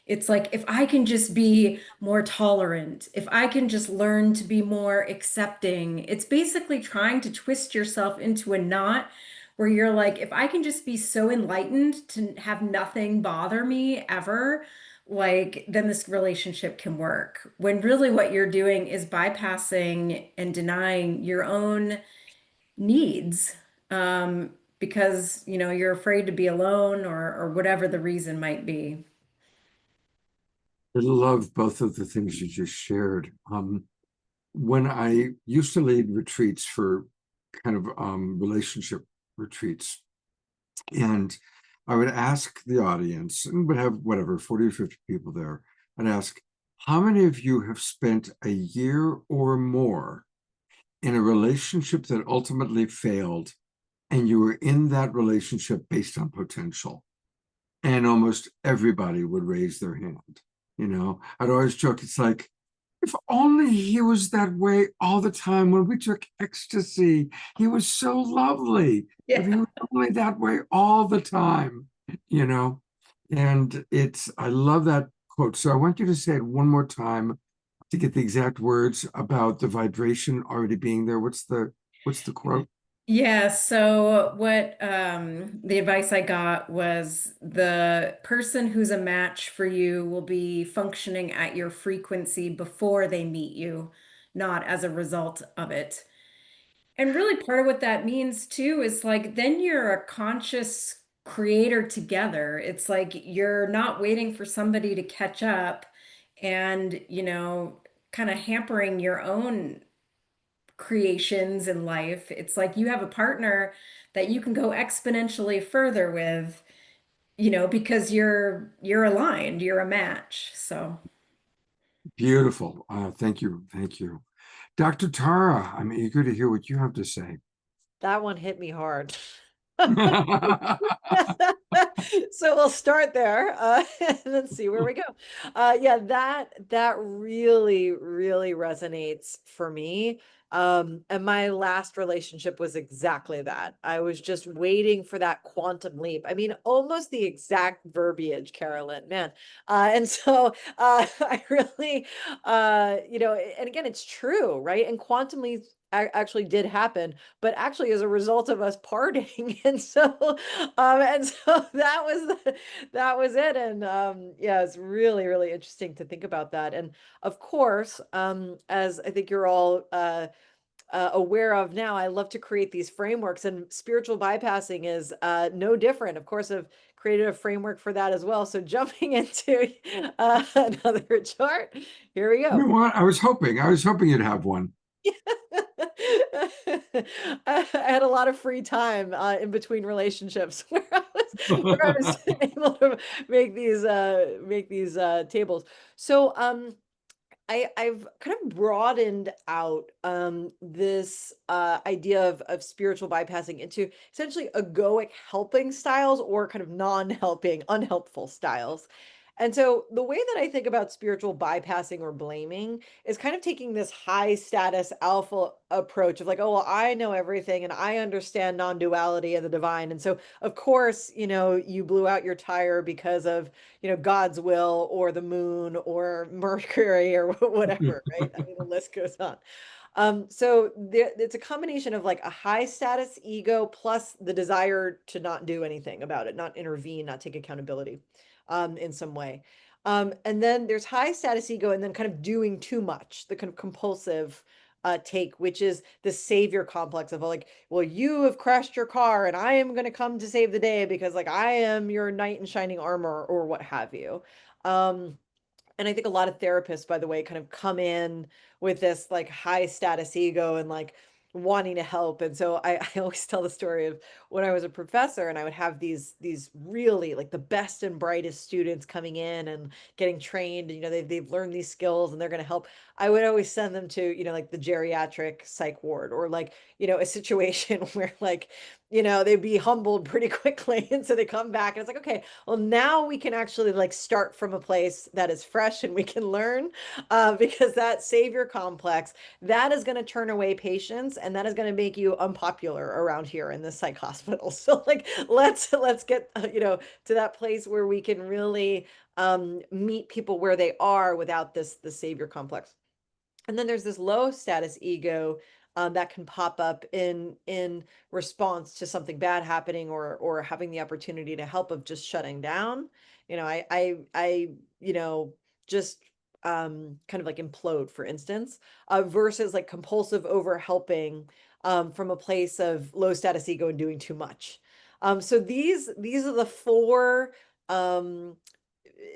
S4: It's like, if I can just be more tolerant, if I can just learn to be more accepting, it's basically trying to twist yourself into a knot where you're like, if I can just be so enlightened to have nothing bother me ever, like, then this relationship can work. When really what you're doing is bypassing and denying your own needs, because, you know, you're afraid to be alone or whatever the reason might be.
S2: I love both of the things you just shared. When I used to lead retreats for kind of relationship retreats, and I would ask the audience, and would have whatever, 40 or 50 people there, and ask, how many of you have spent a year or more in a relationship that ultimately failed, and you were in that relationship based on potential? And almost everybody would raise their hand. You know, I'd always joke, it's like, if only he was that way all the time when we took ecstasy. He was so lovely. If he was only that way all the time, you know. And I love that quote. So I want you to say it one more time to get the exact words about the vibration already being there. What's the quote?
S4: Yeah, so what the advice I got was the person who's a match for you will be functioning at your frequency before they meet you, not as a result of it. And really part of what that means too is like then you're a conscious creator together. It's like you're not waiting for somebody to catch up and, kind of hampering your own creations in life. It's like you have a partner that you can go exponentially further with, because you're aligned, you're a match. So
S2: Beautiful. Thank you. Thank you. Dr. Tara, I'm eager to hear what you have to say.
S5: That one hit me hard. So we'll start there and then see where we go. Yeah, that really, really resonates for me. And my last relationship was exactly that. I was just waiting for that quantum leap. I mean, almost the exact verbiage, Carolyn, man. And so I really, and again, it's true, right? And quantum leaps actually did happen, but actually as a result of us parting. And so that was it. And yeah, it's really, really interesting to think about that. And of course, as I think you're all aware of now, I love to create these frameworks, and spiritual bypassing is no different. Of course, I've created a framework for that as well. So jumping into another chart, here we go.
S2: You know what? I was hoping you'd have one.
S5: I had a lot of free time in between relationships where I was able to make these tables. So I've kind of broadened out this idea of spiritual bypassing into essentially egoic helping styles or kind of non-helping, unhelpful styles. And so the way that I think about spiritual bypassing or blaming is kind of taking this high status alpha approach of like, oh, well, I know everything and I understand non-duality and the divine. And so, of course, you blew out your tire because of, God's will or the moon or Mercury or whatever, right? I mean, the list goes on. So it's a combination of like a high status ego plus the desire to not do anything about it, not intervene, not take accountability in some way. And then there's high status ego and then kind of doing too much, the kind of compulsive take, which is the savior complex of like, well, you have crashed your car and I am going to come to save the day because like I am your knight in shining armor or what have you. And I think a lot of therapists, by the way, kind of come in with this like high status ego and like wanting to help. And so I always tell the story of when I was a professor and I would have these really like the best and brightest students coming in and getting trained, they've learned these skills and they're going to help. I would always send them to, like the geriatric psych ward or like, a situation where like, they'd be humbled pretty quickly. And so they come back and it's like, okay, well, now we can actually like start from a place that is fresh and we can learn because that savior complex, that is going to turn away patients and that is going to make you unpopular around here in the psych hospital. So like, let's get, to that place where we can really meet people where they are without the savior complex. And then there's this low status ego that can pop up in response to something bad happening or having the opportunity to help of just shutting down. I just kind of like implode, for instance, versus like compulsive over helping from a place of low status ego and doing too much. So these are the four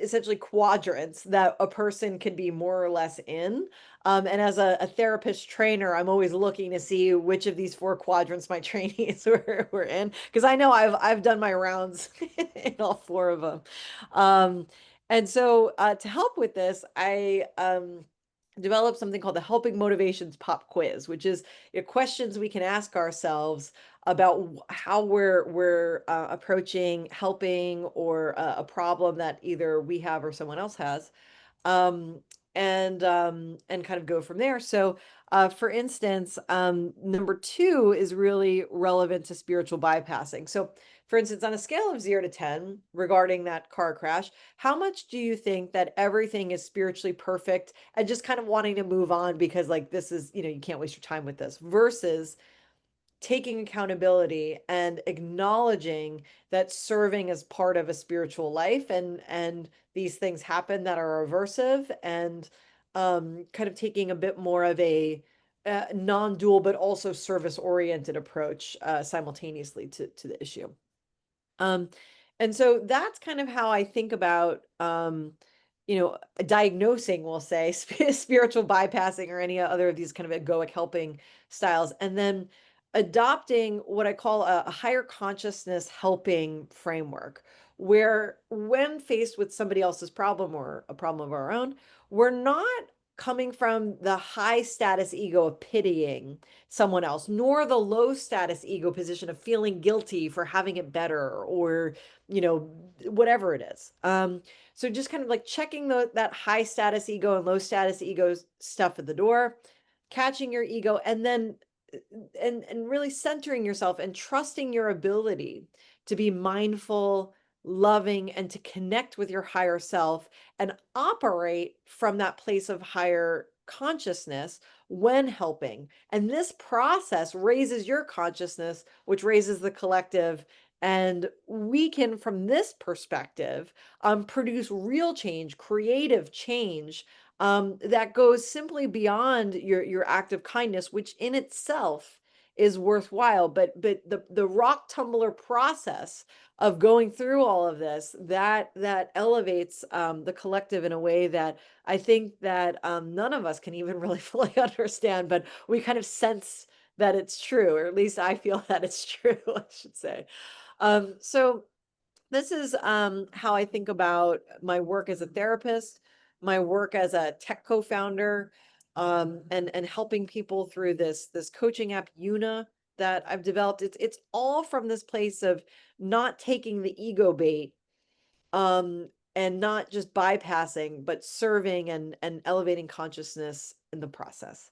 S5: essentially quadrants that a person can be more or less in. And as a therapist trainer, I'm always looking to see which of these four quadrants my trainees were in, because I know I've done my rounds in all four of them. And so to help with this, I developed something called the Helping Motivations Pop Quiz, which is questions we can ask ourselves about how we're approaching helping or a problem that either we have or someone else has, and kind of go from there. So for instance, number 2 is really relevant to spiritual bypassing. So for instance, on a scale of 0 to 10 regarding that car crash, how much do you think that everything is spiritually perfect and just kind of wanting to move on because like this is, you can't waste your time with this, versus taking accountability and acknowledging that serving is part of a spiritual life, and these things happen that are aversive, and kind of taking a bit more of a non-dual but also service-oriented approach simultaneously to the issue. And so that's kind of how I think about diagnosing, we'll say, spiritual bypassing or any other of these kind of egoic helping styles, and then adopting what I call a higher consciousness helping framework, where when faced with somebody else's problem or a problem of our own, we're not coming from the high status ego of pitying someone else, nor the low status ego position of feeling guilty for having it better, or whatever it is. So just kind of like checking that high status ego and low status ego stuff at the door, catching your ego, and then and really centering yourself and trusting your ability to be mindful, loving, and to connect with your higher self and operate from that place of higher consciousness when helping. And this process raises your consciousness, which raises the collective. And we can, from this perspective, produce real change, creative change, that goes simply beyond your act of kindness, which in itself is worthwhile. But the rock tumbler process of going through all of this, that elevates the collective in a way that I think that none of us can even really fully understand, but we kind of sense that it's true, or at least I feel that it's true, I should say. So this is how I think about my work as a therapist, my work as a tech co-founder, and helping people through this coaching app, Una, that I've developed. It's all from this place of not taking the ego bait, and not just bypassing, but serving and elevating consciousness in the process.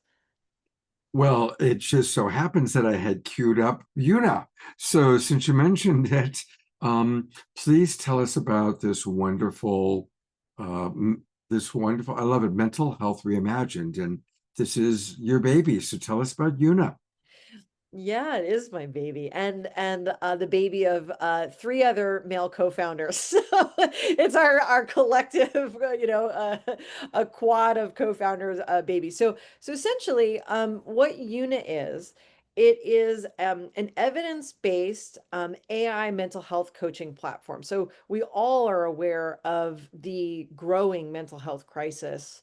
S2: Well, it just so happens that I had queued up Una. So since you mentioned it, please tell us about this wonderful, I love it, Mental Health Reimagined. And this is your baby. So tell us about Una.
S5: Yeah, it is my baby, and the baby of 3 other male co-founders. So it's our collective, a quad of co-founders, baby. So essentially, what Una is, it is an evidence-based AI mental health coaching platform. So we all are aware of the growing mental health crisis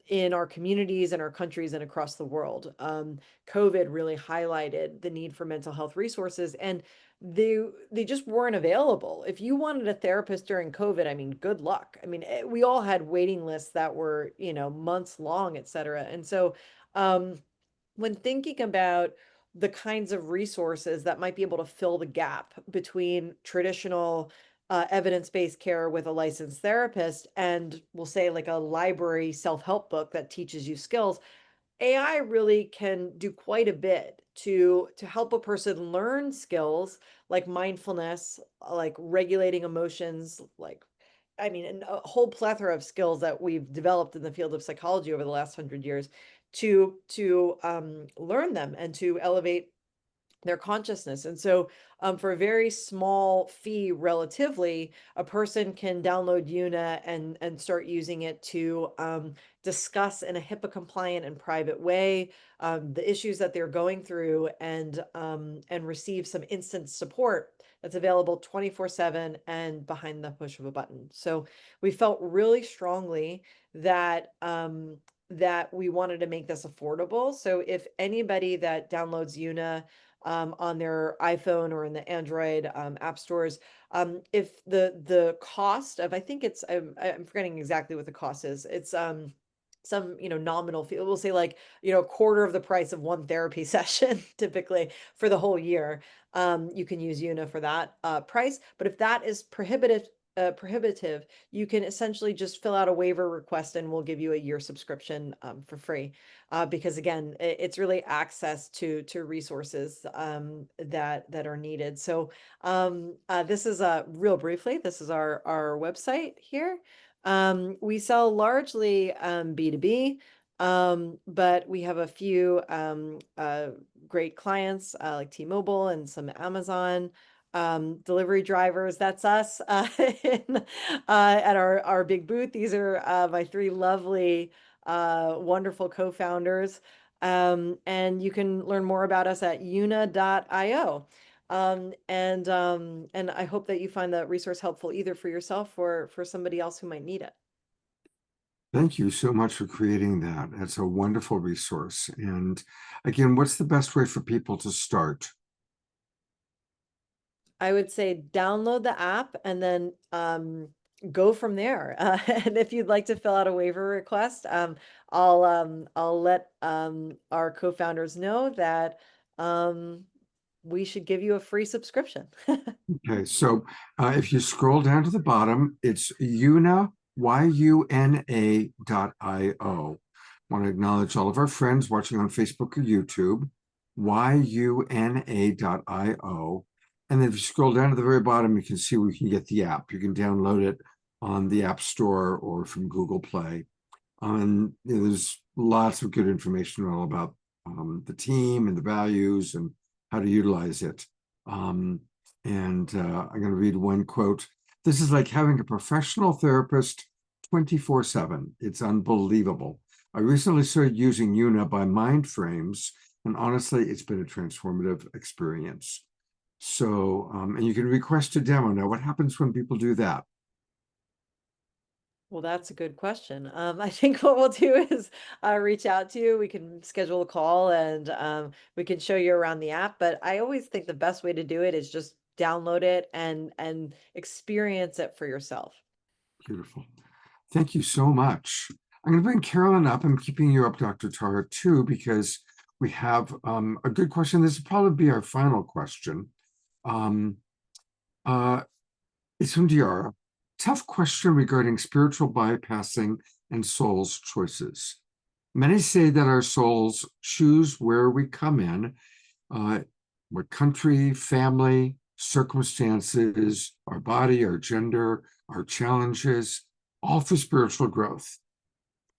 S5: in our communities and our countries and across the world. COVID really highlighted the need for mental health resources, and they just weren't available. If you wanted a therapist during COVID, I mean, good luck. I mean, we all had waiting lists that were, months long, et cetera. And so when thinking about the kinds of resources that might be able to fill the gap between traditional evidence-based care with a licensed therapist and, we'll say, like a library self-help book that teaches you skills, AI really can do quite a bit to help a person learn skills like mindfulness, like regulating emotions, and a whole plethora of skills that we've developed in the field of psychology over the last 100 years to learn them and to elevate their consciousness. And so for a very small fee, relatively, a person can download Una and start using it to discuss in a HIPAA compliant and private way the issues that they're going through, and receive some instant support that's available 24/7 and behind the push of a button. So we felt really strongly that that we wanted to make this affordable. So if anybody that downloads Una on their iPhone or in the Android app stores, if the cost of, I think it's, I'm forgetting exactly what the cost is. It's some nominal fee. We'll say like a quarter of the price of one therapy session typically for the whole year. You can use Una for that price. But if that is prohibitive, you can essentially just fill out a waiver request and we'll give you a year subscription for free, because again, it's really access to resources that are needed. So this is real briefly, this is our website here. We sell largely B2B. But we have a few great clients like T-Mobile and some Amazon delivery drivers. That's us at our big booth. These are my three lovely, wonderful co-founders. And you can learn more about us at una.io. And I hope that you find the resource helpful either for yourself or for somebody else who might need it.
S2: Thank you so much for creating that. It's a wonderful resource. And again, what's the best way for people to start?
S5: I would say download the app and then go from there. And if you'd like to fill out a waiver request, I'll let our co-founders know that we should give you a free subscription.
S2: Okay, so if you scroll down to the bottom, it's una, yuna.io. Want to acknowledge all of our friends watching on Facebook or YouTube, yuna.io. And then if you scroll down to the very bottom, you can see where you can get the app. You can download it on the App Store or from Google Play. There's lots of good information all about the team and the values and how to utilize it. I'm going to read one quote. This is like having a professional therapist 24/7. It's unbelievable. I recently started using Una by Mind Frames, and honestly, it's been a transformative experience. So, and you can request a demo. Now, what happens when people do that?
S5: Well, that's a good question. I think what we'll do is reach out to you. We can schedule a call and we can show you around the app. But I always think the best way to do it is just download it and experience it for yourself.
S2: Beautiful. Thank you so much. I'm going to bring Carolyn up. I'm keeping you up, Dr. Tara, too, because we have a good question. This will probably be our final question. It's from Diara. Tough question regarding spiritual bypassing and soul's choices. Many say that our souls choose where we come in, what country, family, circumstances, our body, our gender, our challenges, all for spiritual growth.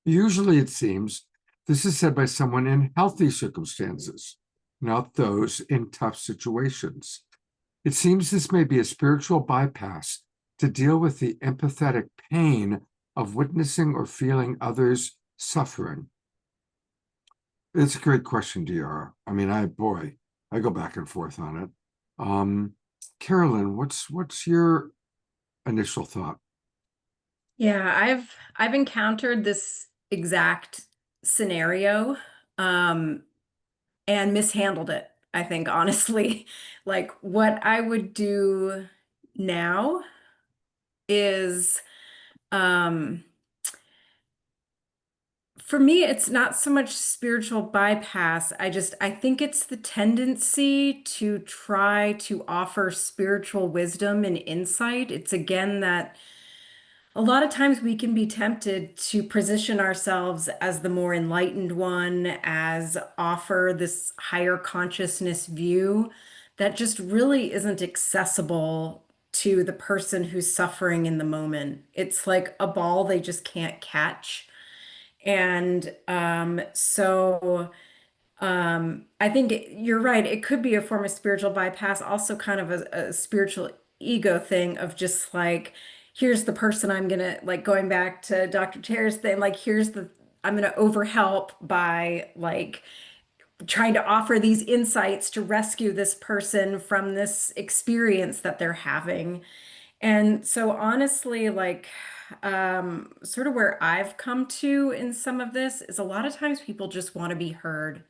S2: Usually, it seems, this is said by someone in healthy circumstances, not those in tough situations. It seems this may be a spiritual bypass to deal with the empathetic pain of witnessing or feeling others suffering. It's a great question, DR. I mean, I go back and forth on it. Carolyn, what's your initial thought?
S4: Yeah, I've encountered this exact scenario and mishandled it, I think, honestly. Like what I would do now is for me, it's not so much spiritual bypass. I think it's the tendency to try to offer spiritual wisdom and insight. It's again that a lot of times we can be tempted to position ourselves as the more enlightened one, as offer this higher consciousness view that just really isn't accessible to the person who's suffering in the moment. It's like a ball they just can't catch. And I think you're right. It could be a form of spiritual bypass, also kind of a spiritual ego thing of just like, here's the person I'm gonna, like going back to Dr. Tara's thing, like I'm gonna overhelp by like trying to offer these insights to rescue this person from this experience that they're having. And so honestly, like sort of where I've come to in some of this is a lot of times people just want to be heard.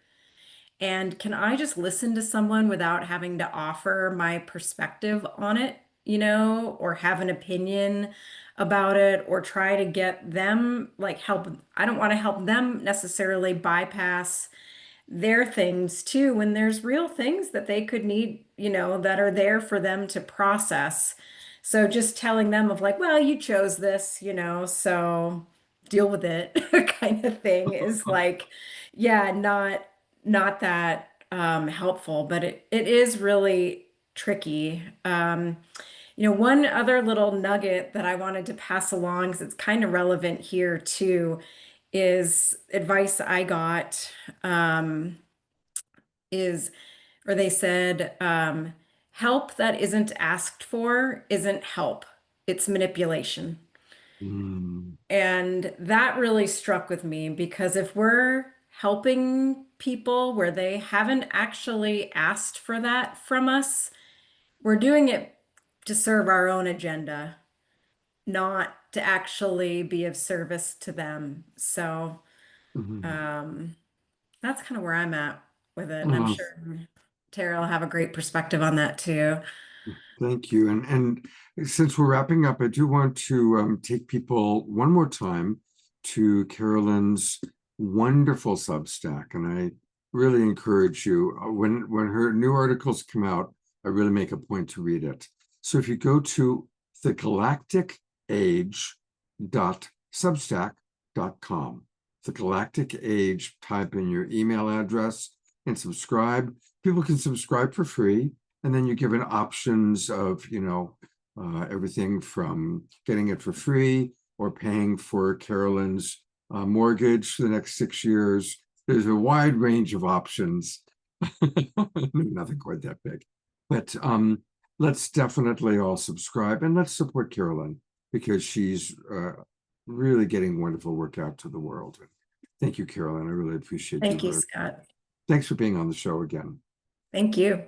S4: And can I just listen to someone without having to offer my perspective on it, or have an opinion about it, or try to get them like help. I don't want to help them necessarily bypass their things too, when there's real things that they could need, that are there for them to process. So just telling them of like, well, you chose this, so deal with it kind of thing is like, yeah, not that helpful, but it is really tricky. One other little nugget that I wanted to pass along, because it's kind of relevant here too, is advice I got, is, or they said, help that isn't asked for isn't help, it's manipulation.
S2: Mm,
S4: And that really struck with me because if we're helping people where they haven't actually asked for that from us, we're doing it to serve our own agenda, not to actually be of service to them. So,
S2: mhm.
S4: um, that's kind of where I'm at with it. And I'm
S2: Oh,
S4: sure Tara will have a great perspective on that too.
S2: thank you. And since we're wrapping up, I do want to take people one more time to Carolyn's wonderful Substack, and I really encourage you when her new articles come out, I really make a point to read it. So if you go to the Galactic Age .substack.com, the Galactic Age, type in your email address and subscribe. People can subscribe for free, and then you're given options of, everything from getting it for free or paying for Carolyn's mortgage for the next 6 years. There's a wide range of options. Nothing quite that big, but let's definitely all subscribe and let's support Carolyn because she's really getting wonderful work out to the world. Thank you, Carolyn. I really appreciate
S4: Thank
S2: you.
S4: you, Scott.
S2: Thanks for being on the show again.
S4: Thank you.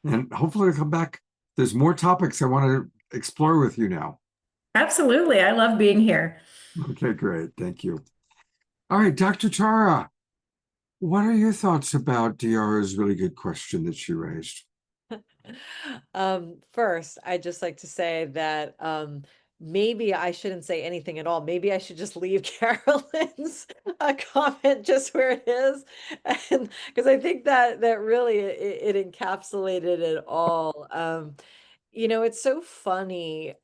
S2: And hopefully I'll come back. There's more topics I want to explore with you now.
S4: Absolutely. I love being here.
S2: Okay, great. Thank you. All right, Dr. Tara, what are your thoughts about Diara's really good question that she raised?
S5: First, I'd just like to say that maybe I shouldn't say anything at all. Maybe I should just leave Carolyn's comment just where it is, and because I think that really it encapsulated it all. It's so funny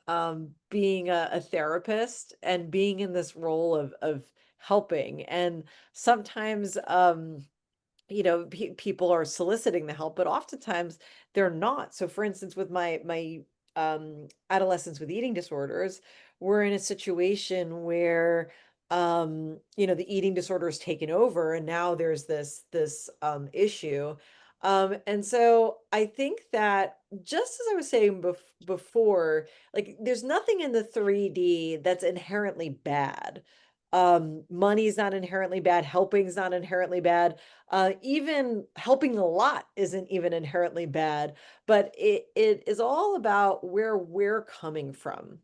S5: being a therapist and being in this role of helping, and sometimes people are soliciting the help, but oftentimes they're not. So for instance, with my adolescents with eating disorders, we're in a situation where the eating disorder is taken over, and now there's this issue. And so I think that, just as I was saying before, like, there's nothing in the 3D that's inherently bad. Money's not inherently bad, helping's not inherently bad, even helping a lot isn't even inherently bad, but it is all about where we're coming from,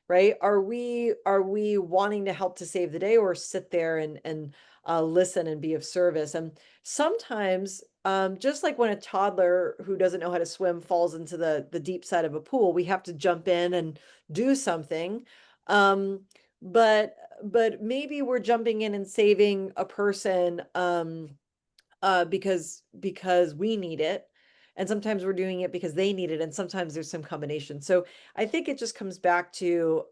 S5: right? Are we wanting to help to save the day, or sit there and listen and be of service? And sometimes, just like when a toddler who doesn't know how to swim falls into the deep side of a pool, we have to jump in and do something. But maybe we're jumping in and saving a person because we need it, and sometimes we're doing it because they need it, and sometimes there's some combination. So I think it just comes back to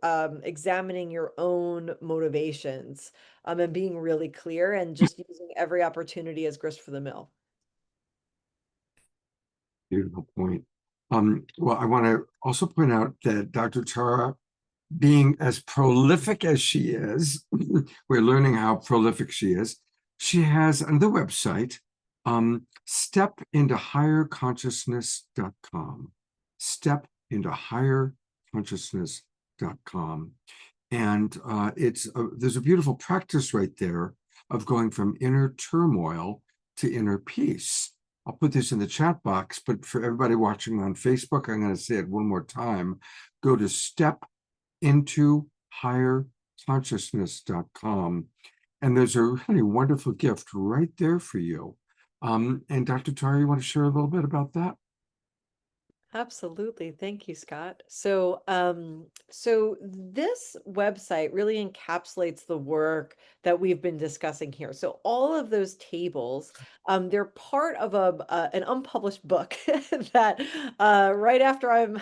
S5: examining your own motivations, and being really clear, and just using every opportunity as grist for the mill.
S2: Beautiful point. Well, I want to also point out that Dr. Tara, being as prolific as she is, we're learning how prolific she is. She has on the website, stepintohigherconsciousness.com, stepintohigherconsciousness.com. And there's a beautiful practice right there of going from inner turmoil to inner peace. I'll put this in the chat box, but for everybody watching on Facebook, I'm going to say it one more time. Go to stepintohigherconsciousness.com. And there's a really wonderful gift right there for you. And Dr. Tara, you want to share a little bit about that?
S5: Absolutely. Thank you, Scott. So, this website really encapsulates the work that we've been discussing here. So all of those tables, they're part of an unpublished book that right after I'm,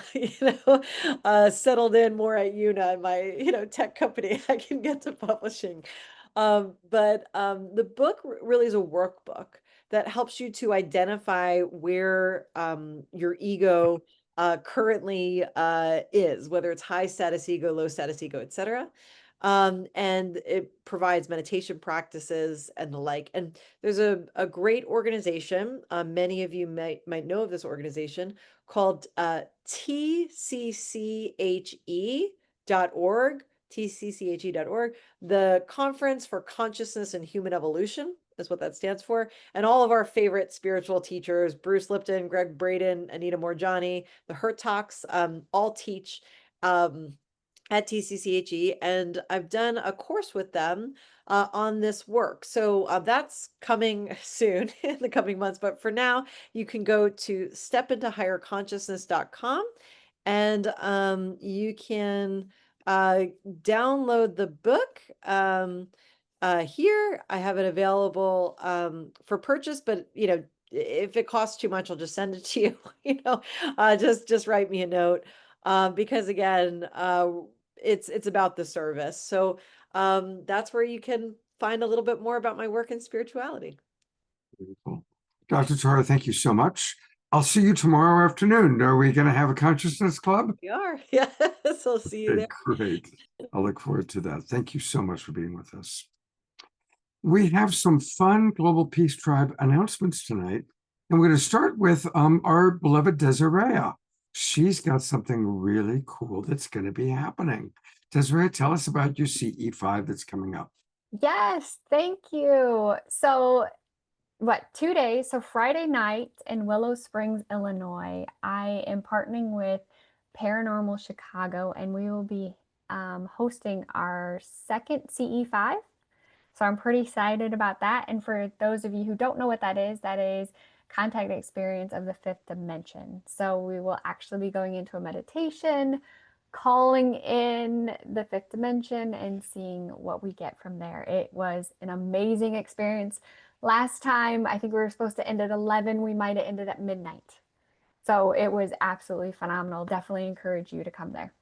S5: settled in more at UNA and my, tech company, I can get to publishing. But the book really is a workbook that helps you to identify where your ego currently is, whether it's high status ego, low status ego, etc. And it provides meditation practices and the like. And there's a great organization. Many of you might know of this organization called tcche.org, tcche.org. The Conference for Consciousness and Human Evolution is what that stands for. And all of our favorite spiritual teachers, Bruce Lipton, Greg Braden, Anita Morjani, the Hurtox, all teach at TCCHE, and I've done a course with them on this work. So that's coming soon in the coming months. But for now, you can go to stepintohigherconsciousness.com and you can download the book. Here, I have it available for purchase, but if it costs too much, I'll just send it to you. Just write me a note. Because again, it's about the service. So that's where you can find a little bit more about my work in spirituality.
S2: Beautiful. Dr. Tara, thank you so much. I'll see you tomorrow afternoon. Are we going to have a consciousness club?
S5: We are. Yes, I'll see you there.
S2: Great. I'll look forward to that. Thank you so much for being with us. We have some fun Global Peace Tribe announcements tonight. And we're going to start with our beloved Desiree. She's got something really cool that's going to be happening. Desiree, tell us about your CE5 that's coming up.
S9: Yes, thank you. So 2 days? So Friday night in Willow Springs, Illinois, I am partnering with Paranormal Chicago, and we will be hosting our second CE5. So I'm pretty excited about that. And for those of you who don't know what that is contact experience of the fifth dimension. So we will actually be going into a meditation, calling in the fifth dimension and seeing what we get from there. It was an amazing experience. Last time, I think we were supposed to end at 11. We might have ended at midnight. So it was absolutely phenomenal. Definitely encourage you to come there.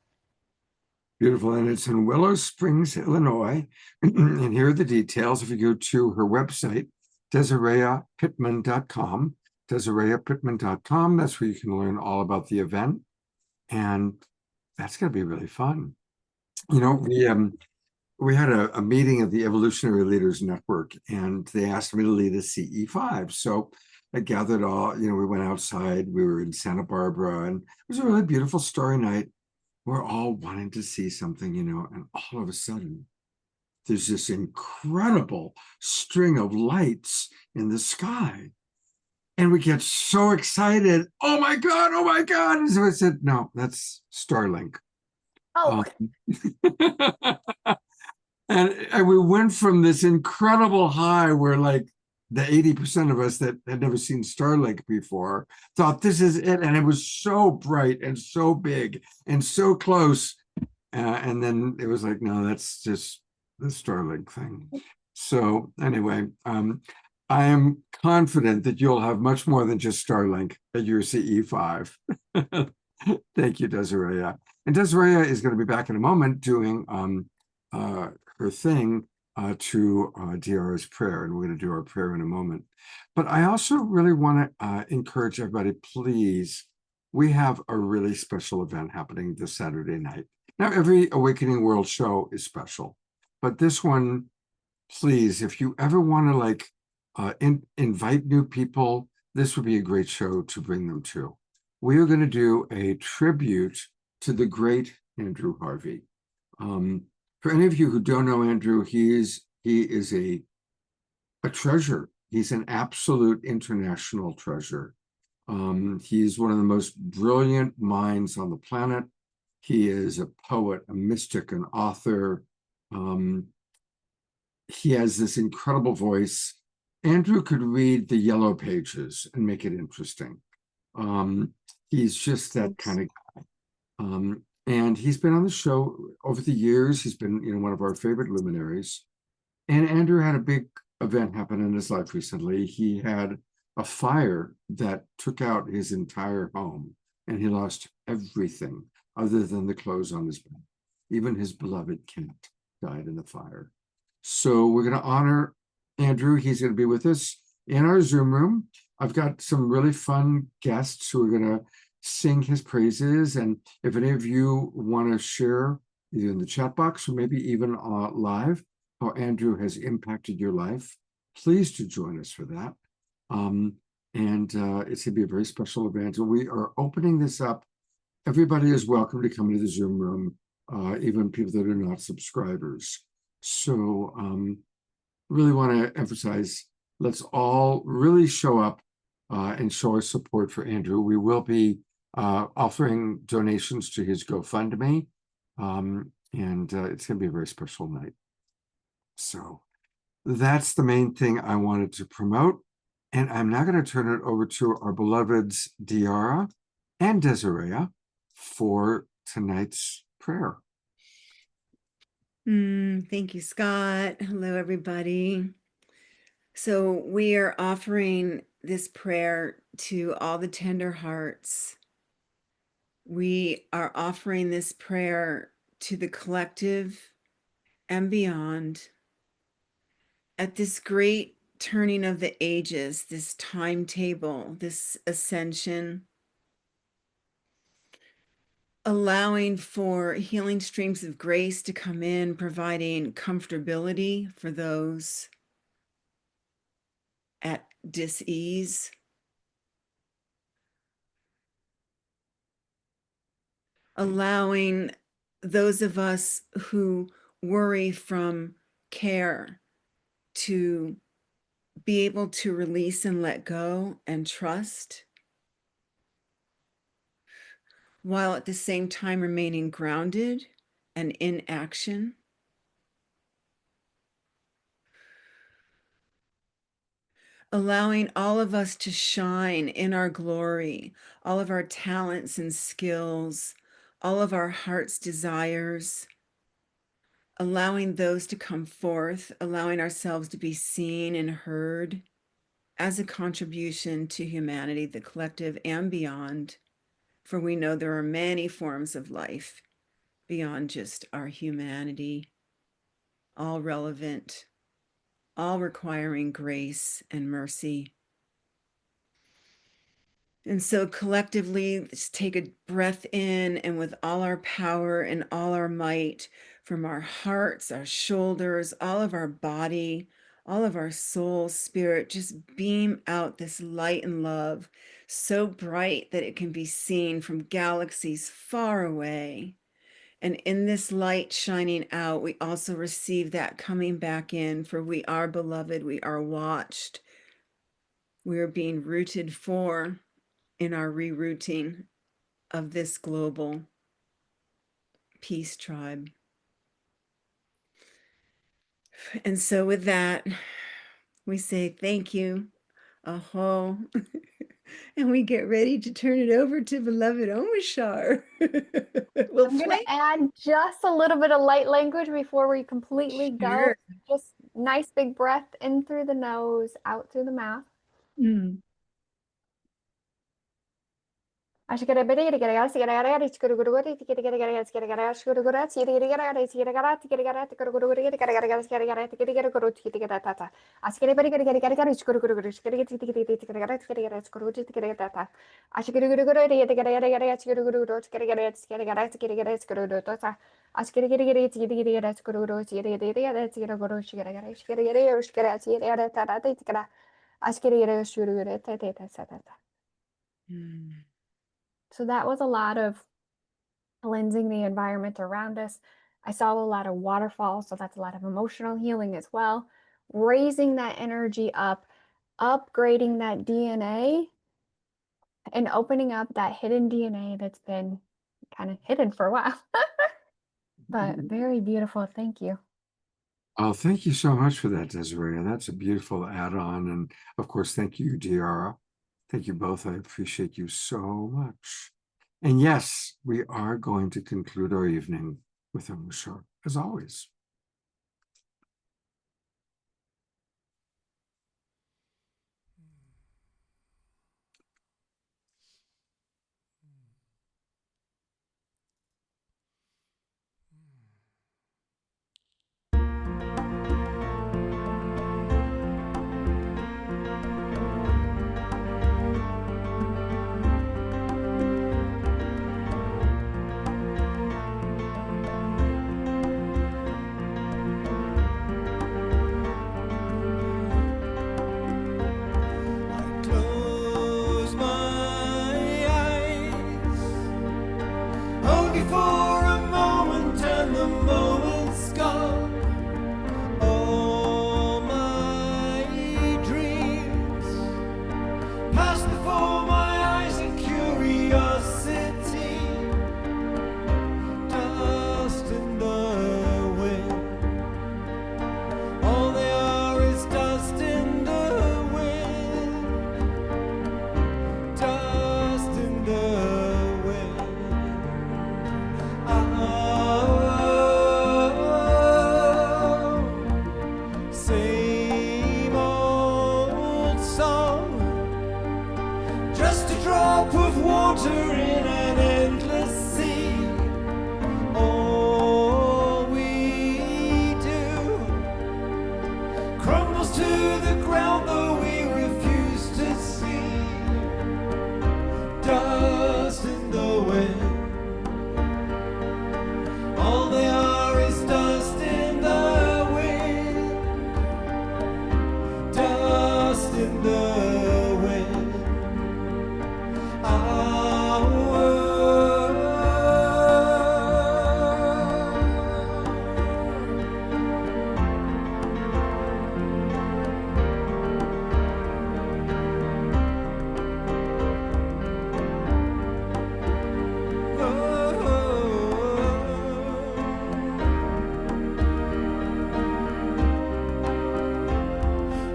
S2: Beautiful. And it's in Willow Springs, Illinois. And here are the details. If you go to her website, DesireePittman.com, DesireePittman.com. That's where you can learn all about the event. And that's going to be really fun. We had a meeting of the Evolutionary Leaders Network, and they asked me to lead a CE5. So I gathered all, we went outside, we were in Santa Barbara, and it was a really beautiful starry night. We're all wanting to see something, and all of a sudden, there's this incredible string of lights in the sky. And we get so excited. Oh my God, oh my God. And so I said, no, that's Starlink.
S9: Oh.
S2: And we went from this incredible high where like the 80% of us that had never seen Starlink before thought this is it. And it was so bright and so big and so close. And then it was like, no, that's just the Starlink thing. So anyway, I am confident that you'll have much more than just Starlink at your CE5. Thank you, Desiree. And Desiree is going to be back in a moment doing her thing to DR's prayer, and we're going to do our prayer in a moment. But I also really want to encourage everybody, please, we have a really special event happening this Saturday night. Now, every Awakening World show is special, but this one, please, if you ever want to invite new people, this would be a great show to bring them to. We are going to do a tribute to the great Andrew Harvey. For any of you who don't know Andrew, he is a treasure. He's an absolute international treasure. He's one of the most brilliant minds on the planet. He is a poet, a mystic, an author. He has this incredible voice. Andrew could read the yellow pages and make it interesting. He's just that kind of guy. And he's been on the show over the years. He's been, one of our favorite luminaries. And Andrew had a big event happen in his life recently. He had a fire that took out his entire home, and he lost everything other than the clothes on his bed. Even his beloved cat died in the fire. So we're going to honor Andrew. He's going to be with us in our Zoom room. I've got some really fun guests who are going to sing his praises. And if any of you want to share either in the chat box or maybe even live, how Andrew has impacted your life. Please do join us for that. It's going to be a very special event. And we are opening this up. Everybody is welcome to come to the Zoom room, even people that are not subscribers. So really want to emphasize, let's all really show up and show our support for Andrew. We will be offering donations to his GoFundMe, and it's going to be a very special night. So that's the main thing I wanted to promote. And I'm now going to turn it over to our beloveds Diara and Desiree for tonight's prayer.
S6: Thank you, Scott. Hello, everybody. So we are offering this prayer to all the tender hearts. We are offering this prayer to the collective and beyond. At this great turning of the ages, this timetable, this ascension, allowing for healing streams of grace to come in, providing comfortability for those at dis-ease. Allowing those of us who worry from care to be able to release and let go and trust, while at the same time remaining grounded and in action. Allowing all of us to shine in our glory, all of our talents and skills, all of our heart's desires, allowing those to come forth, allowing ourselves to be seen and heard as a contribution to humanity, the collective and beyond. For we know there are many forms of life beyond just our humanity, all relevant, all requiring grace and mercy. And so collectively, let's take a breath in, and with all our power and all our might, from our hearts, our shoulders, all of our body, all of our soul, spirit, just beam out this light and love, so bright that it can be seen from galaxies far away. And in this light shining out, we also receive that coming back in, for we are beloved, we are watched, we are being rooted for in our rerouting of this global peace tribe. And so with that, we say thank you, aho, and we get ready to turn it over to beloved Omashar.
S9: I'm going to add just a little bit of light language before we completely go.
S6: Sure.
S9: Just nice big breath in through the nose, out through the mouth. So that was a lot of cleansing the environment around us. I saw a lot of waterfalls, so that's a lot of emotional healing as well. Raising that energy up, upgrading that DNA, and opening up that hidden DNA that's been kind of hidden for a while. But very beautiful. Thank you.
S2: Oh, thank you so much for that, Desiree. That's a beautiful add-on. And of course, thank you, Diara. Thank you both. I appreciate you so much. And yes, we are going to conclude our evening with a Omashar, as always.
S8: water in an endless sea. All we do crumbles to the ground, though we refuse to see. Dust in the wind, all they are is dust in the wind. Dust in the wind. Our world.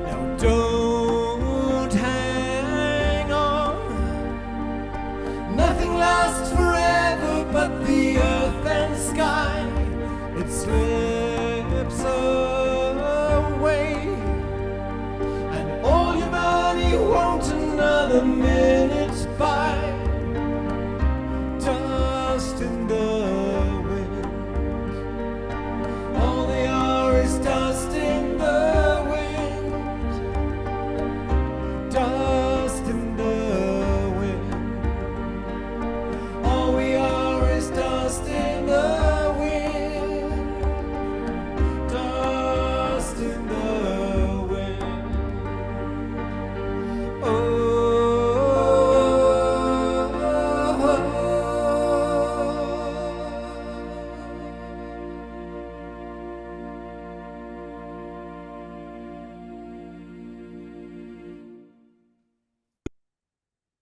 S8: Now don't hang on. Nothing lasts forever but the earth and sky. It slips away, and all your money won't another minute buy. Dust in the wind, all they are is dust in the wind. Dust in the wind, all we are is dust in the wind. Dust in the wind.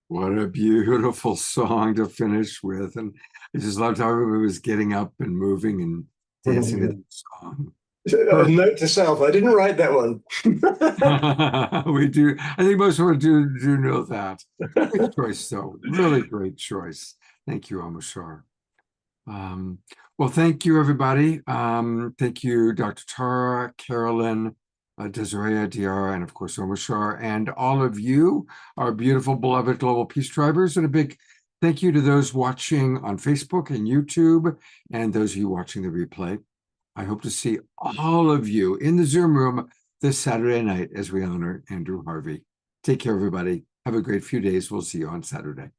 S2: What a beautiful song to finish with. And I just loved how everybody was getting up and moving and dancing to the song.
S7: Note to self, I didn't write that one.
S2: We do. I think most of us do know that. Great choice, though. Really great choice. Thank you, Omashar. Well, thank you, everybody. Thank you, Dr. Tara, Carolyn, Desiree, Diara, and of course, Omashar, and all of you, our beautiful, beloved Global Peace Tribers. And a big thank you to those watching on Facebook and YouTube, and those of you watching the replay. I hope to see all of you in the Zoom room this Saturday night as we honor Andrew Harvey. Take care, everybody. Have a great few days. We'll see you on Saturday.